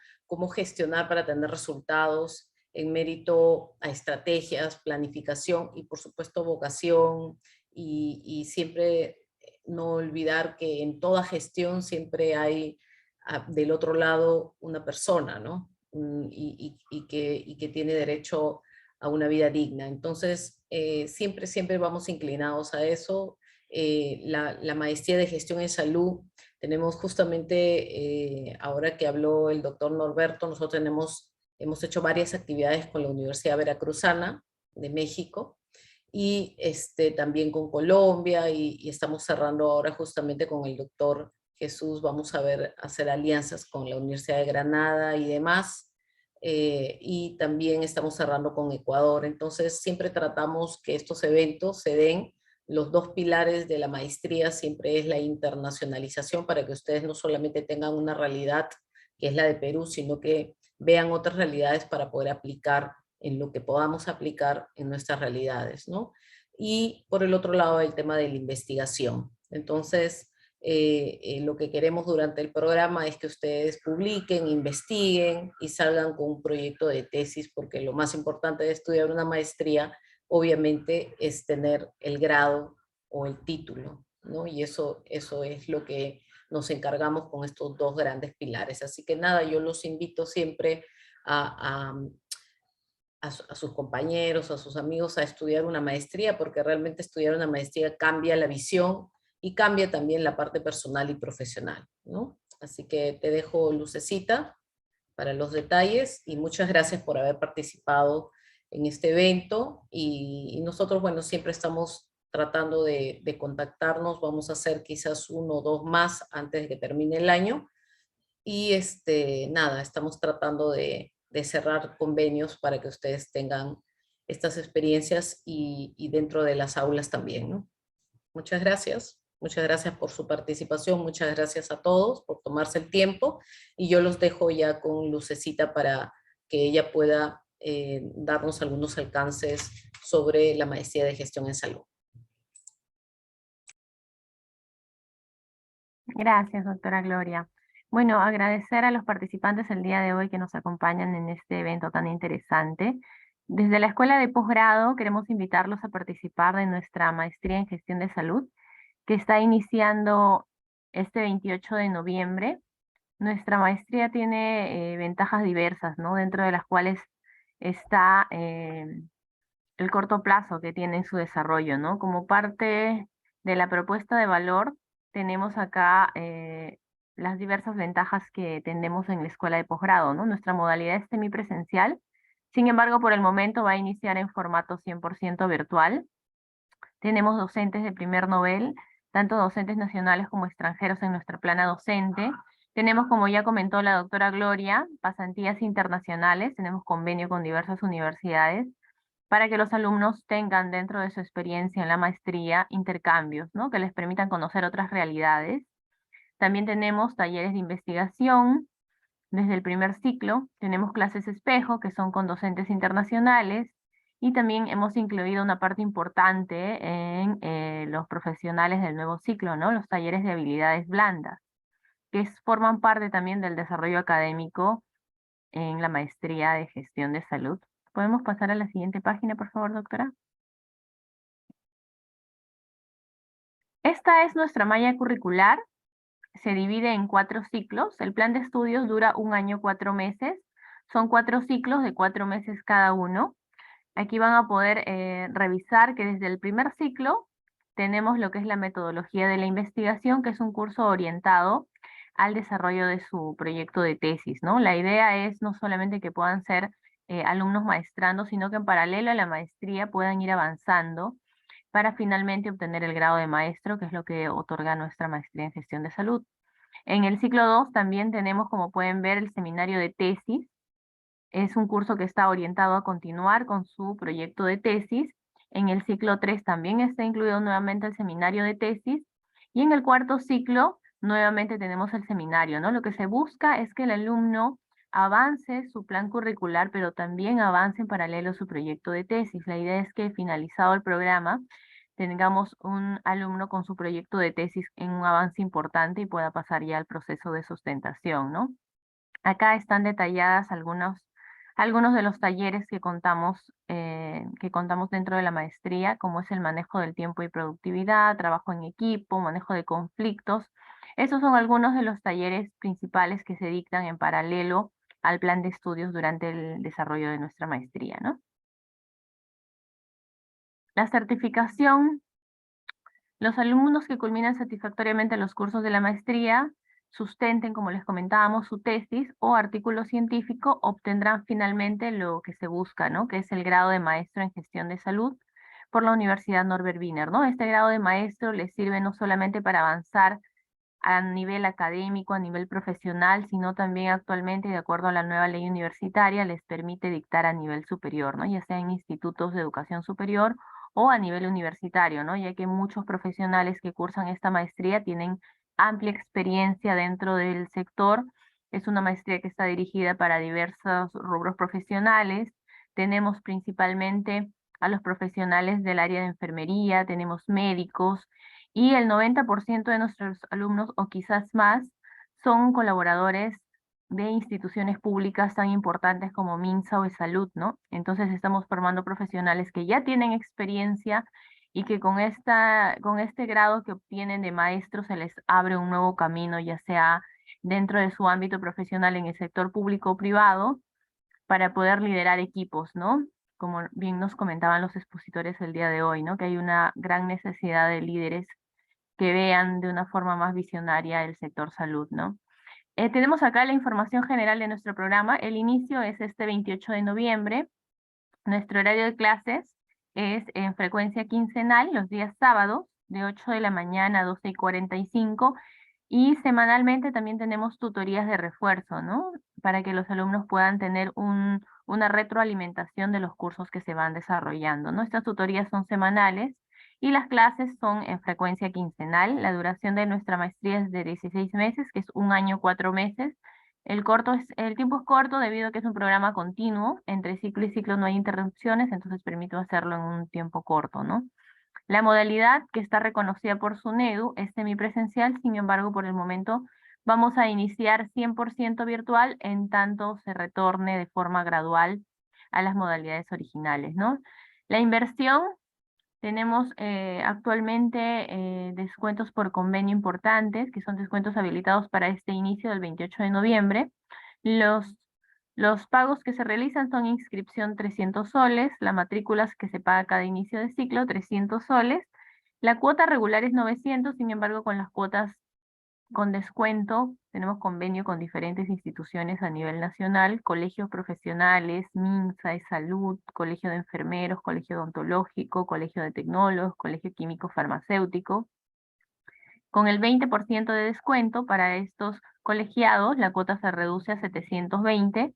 gestionar para tener resultados en mérito a estrategias, planificación y por supuesto vocación y siempre no olvidar que en toda gestión siempre hay del otro lado una persona, ¿no? Y que tiene derecho a una vida digna. Entonces, siempre vamos inclinados a eso. La maestría de gestión en salud, tenemos justamente, ahora que habló el doctor Norberto, nosotros hemos hecho varias actividades con la Universidad Veracruzana de México, y también con Colombia, y estamos cerrando ahora justamente con el doctor Jesús, vamos a hacer alianzas con la Universidad de Granada y demás, y también estamos cerrando con Ecuador. Entonces siempre tratamos que estos eventos se den. Los dos pilares de la maestría siempre es la internacionalización, para que ustedes no solamente tengan una realidad que es la de Perú, sino que vean otras realidades para poder aplicar en lo que podamos aplicar en nuestras realidades, ¿no? Y por el otro lado, el tema de la investigación. Entonces, lo que queremos durante el programa es que ustedes publiquen, investiguen y salgan con un proyecto de tesis, porque lo más importante de estudiar una maestría, obviamente, es tener el grado o el título, ¿no? Y eso es lo que nos encargamos con estos dos grandes pilares. Así que nada, yo los invito siempre a sus compañeros, a sus amigos a estudiar una maestría, porque realmente estudiar una maestría cambia la visión y cambia también la parte personal y profesional, ¿no? Así que te dejo, Lucecita, para los detalles, y muchas gracias por haber participado en este evento, y nosotros, bueno, siempre estamos tratando de contactarnos. Vamos a hacer quizás 1 o 2 más antes de que termine el año, y nada, estamos tratando de cerrar convenios para que ustedes tengan estas experiencias, y dentro de las aulas también, ¿no? Muchas gracias por su participación, muchas gracias a todos por tomarse el tiempo, y yo los dejo ya con Lucecita para que ella pueda darnos algunos alcances sobre la maestría de gestión en salud. Gracias, doctora Gloria. Bueno, agradecer a los participantes el día de hoy que nos acompañan en este evento tan interesante. Desde la Escuela de Posgrado queremos invitarlos a participar de nuestra maestría en gestión de salud, que está iniciando este 28 de noviembre. Nuestra maestría tiene ventajas diversas, ¿no? Dentro de las cuales está el corto plazo que tiene en su desarrollo, ¿no? Como parte de la propuesta de valor, tenemos acá las diversas ventajas que tenemos en la escuela de posgrado, ¿no? Nuestra modalidad es semipresencial, sin embargo, por el momento va a iniciar en formato 100% virtual. Tenemos docentes de primer nivel, tanto docentes nacionales como extranjeros en nuestra plana docente. Tenemos, como ya comentó la doctora Gloria, pasantías internacionales, tenemos convenio con diversas universidades, para que los alumnos tengan dentro de su experiencia en la maestría intercambios, ¿no? Que les permitan conocer otras realidades. También tenemos talleres de investigación desde el primer ciclo, tenemos clases espejo, que son con docentes internacionales, y también hemos incluido una parte importante en los profesionales del nuevo ciclo, ¿no? Los talleres de habilidades blandas, que forman parte también del desarrollo académico en la maestría de gestión de salud. ¿Podemos pasar a la siguiente página, por favor, doctora? Esta es nuestra malla curricular. Se divide en 4 ciclos. El plan de estudios dura 1 año, 4 meses. Son 4 ciclos de 4 meses cada uno. Aquí van a poder revisar que desde el primer ciclo tenemos lo que es la metodología de la investigación, que es un curso orientado al desarrollo de su proyecto de tesis, ¿no? La idea es no solamente que puedan ser alumnos maestrando, sino que en paralelo a la maestría puedan ir avanzando para finalmente obtener el grado de maestro, que es lo que otorga nuestra maestría en gestión de salud. En el ciclo 2 también tenemos, como pueden ver, el seminario de tesis. Es un curso que está orientado a continuar con su proyecto de tesis. En el ciclo 3 también está incluido nuevamente el seminario de tesis. Y en el cuarto ciclo, nuevamente tenemos el seminario, ¿no? Lo que se busca es que el alumno avance su plan curricular, pero también avance en paralelo su proyecto de tesis. La idea es que finalizado el programa, tengamos un alumno con su proyecto de tesis en un avance importante y pueda pasar ya al proceso de sustentación, ¿no? Acá están detalladas algunos de los talleres que contamos dentro de la maestría, como es el manejo del tiempo y productividad, trabajo en equipo, manejo de conflictos. Esos son algunos de los talleres principales que se dictan en paralelo al plan de estudios durante el desarrollo de nuestra maestría, ¿no? La certificación, los alumnos que culminan satisfactoriamente los cursos de la maestría, sustenten, como les comentábamos, su tesis o artículo científico, obtendrán finalmente lo que se busca, ¿no? Que es el grado de maestro en gestión de salud por la Universidad Norbert Wiener, ¿no? Este grado de maestro les sirve no solamente para avanzar a nivel académico, a nivel profesional, sino también actualmente, de acuerdo a la nueva ley universitaria, les permite dictar a nivel superior, ¿no? Ya sea en institutos de educación superior o a nivel universitario, ¿no? Ya que muchos profesionales que cursan esta maestría tienen amplia experiencia dentro del sector. Es una maestría que está dirigida para diversos rubros profesionales. Tenemos principalmente a los profesionales del área de enfermería, tenemos médicos, y el 90% de nuestros alumnos, o quizás más, son colaboradores de instituciones públicas tan importantes como MINSA o ESalud, ¿no? Entonces estamos formando profesionales que ya tienen experiencia y que con este grado que obtienen de maestro se les abre un nuevo camino, ya sea dentro de su ámbito profesional en el sector público o privado, para poder liderar equipos, ¿no? Como bien nos comentaban los expositores el día de hoy, ¿no? Que hay una gran necesidad de líderes que vean de una forma más visionaria el sector salud, ¿no? Tenemos acá la información general de nuestro programa. El inicio es este 28 de noviembre. Nuestro horario de clases es en frecuencia quincenal, los días sábados, de 8 de la mañana a 12:45, y semanalmente también tenemos tutorías de refuerzo, ¿no? Para que los alumnos puedan tener una retroalimentación de los cursos que se van desarrollando, ¿no? Estas tutorías son semanales y las clases son en frecuencia quincenal. La duración de nuestra maestría es de 16 meses, que es 1 año 4 meses. El tiempo es corto debido a que es un programa continuo. Entre ciclo y ciclo no hay interrupciones, entonces permito hacerlo en un tiempo corto, ¿no? La modalidad que está reconocida por SUNEDU es semipresencial, sin embargo, por el momento vamos a iniciar 100% virtual en tanto se retorne de forma gradual a las modalidades originales, ¿no? La inversión, tenemos actualmente descuentos por convenio importantes, que son descuentos habilitados para este inicio del 28 de noviembre. Los pagos que se realizan son inscripción 300 soles, la matrícula que se paga cada inicio de ciclo 300 soles, la cuota regular es 900, sin embargo con las cuotas con descuento tenemos convenio con diferentes instituciones a nivel nacional, colegios profesionales, MINSA, ESalud, colegio de enfermeros, colegio odontológico, colegio de tecnólogos, colegio químico farmacéutico. Con el 20% de descuento para estos colegiados, la cuota se reduce a 720.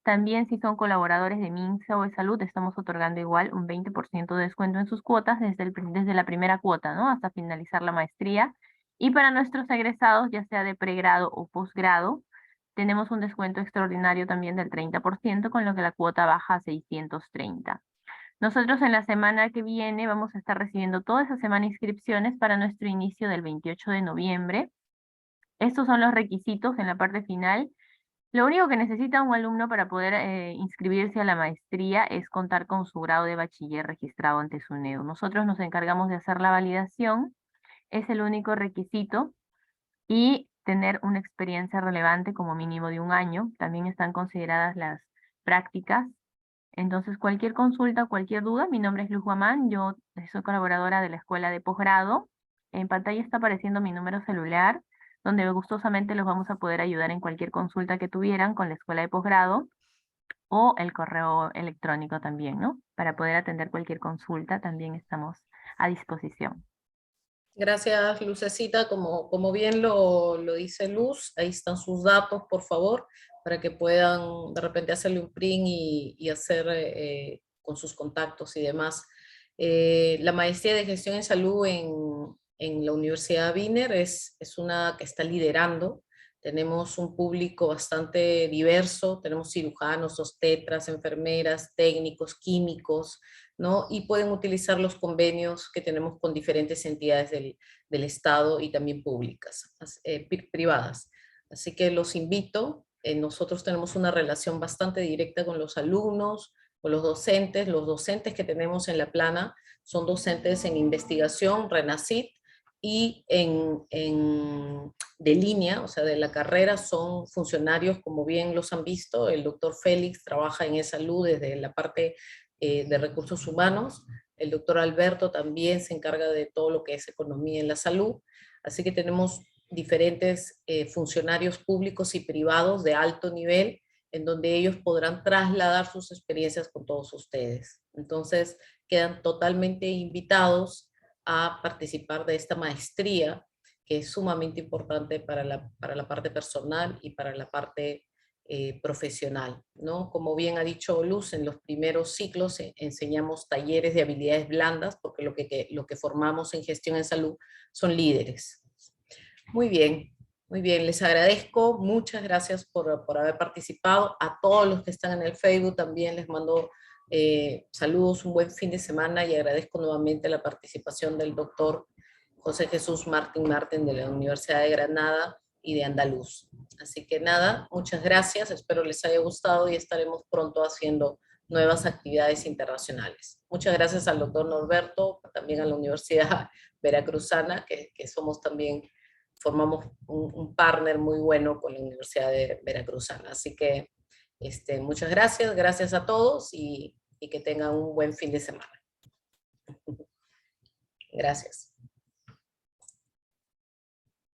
También si son colaboradores de MINSA o ESalud, estamos otorgando igual un 20% de descuento en sus cuotas desde la primera cuota, ¿no? Hasta finalizar la maestría. Y para nuestros egresados, ya sea de pregrado o posgrado, tenemos un descuento extraordinario también del 30%, con lo que la cuota baja a 630. Nosotros en la semana que viene vamos a estar recibiendo toda esa semana inscripciones para nuestro inicio del 28 de noviembre. Estos son los requisitos en la parte final. Lo único que necesita un alumno para poder inscribirse a la maestría es contar con su grado de bachiller registrado ante SUNEDU. Nosotros nos encargamos de hacer la validación, es el único requisito, y tener una experiencia relevante como mínimo de 1 año. También están consideradas las prácticas. Entonces, cualquier consulta, cualquier duda, mi nombre es Luz Guamán, yo soy colaboradora de la Escuela de Posgrado. En pantalla está apareciendo mi número celular, donde gustosamente los vamos a poder ayudar en cualquier consulta que tuvieran con la Escuela de Posgrado, o el correo electrónico también, ¿no? Para poder atender cualquier consulta también estamos a disposición. Gracias, Lucecita. Como bien lo dice Luz, ahí están sus datos, por favor, para que puedan de repente hacerle un print y hacer con sus contactos y demás. La maestría de gestión en salud en la Universidad Wiener es una que está liderando. Tenemos un público bastante diverso, tenemos cirujanos, obstetras, enfermeras, técnicos, químicos, ¿no? Y pueden utilizar los convenios que tenemos con diferentes entidades del Estado y también públicas, privadas. Así que los invito. Nosotros tenemos una relación bastante directa con los alumnos, con los docentes. Los docentes que tenemos en La Plana son docentes en investigación, RENACIT, y de línea, o sea, de la carrera, son funcionarios, como bien los han visto. El doctor Félix trabaja en e-salud desde la parte de recursos humanos. El doctor Alberto también se encarga de todo lo que es economía en la salud. Así que tenemos diferentes funcionarios públicos y privados de alto nivel, en donde ellos podrán trasladar sus experiencias con todos ustedes. Entonces, quedan totalmente invitados a participar de esta maestría, que es sumamente importante para la parte personal y para la parte profesional, ¿no? Como bien ha dicho Luz, en los primeros ciclos enseñamos talleres de habilidades blandas, porque lo que formamos en gestión en salud son líderes. Muy bien, les agradezco, muchas gracias por haber participado. A todos los que están en el Facebook también les mando saludos, un buen fin de semana, y agradezco nuevamente la participación del doctor José Jesús Martín de la Universidad de Granada y de Andaluz. Así que nada, muchas gracias, espero les haya gustado y estaremos pronto haciendo nuevas actividades internacionales. Muchas gracias al doctor Norberto, también a la Universidad Veracruzana, que somos también, formamos un partner muy bueno con la Universidad de Veracruzana. Así que muchas gracias a todos y que tengan un buen fin de semana. Gracias.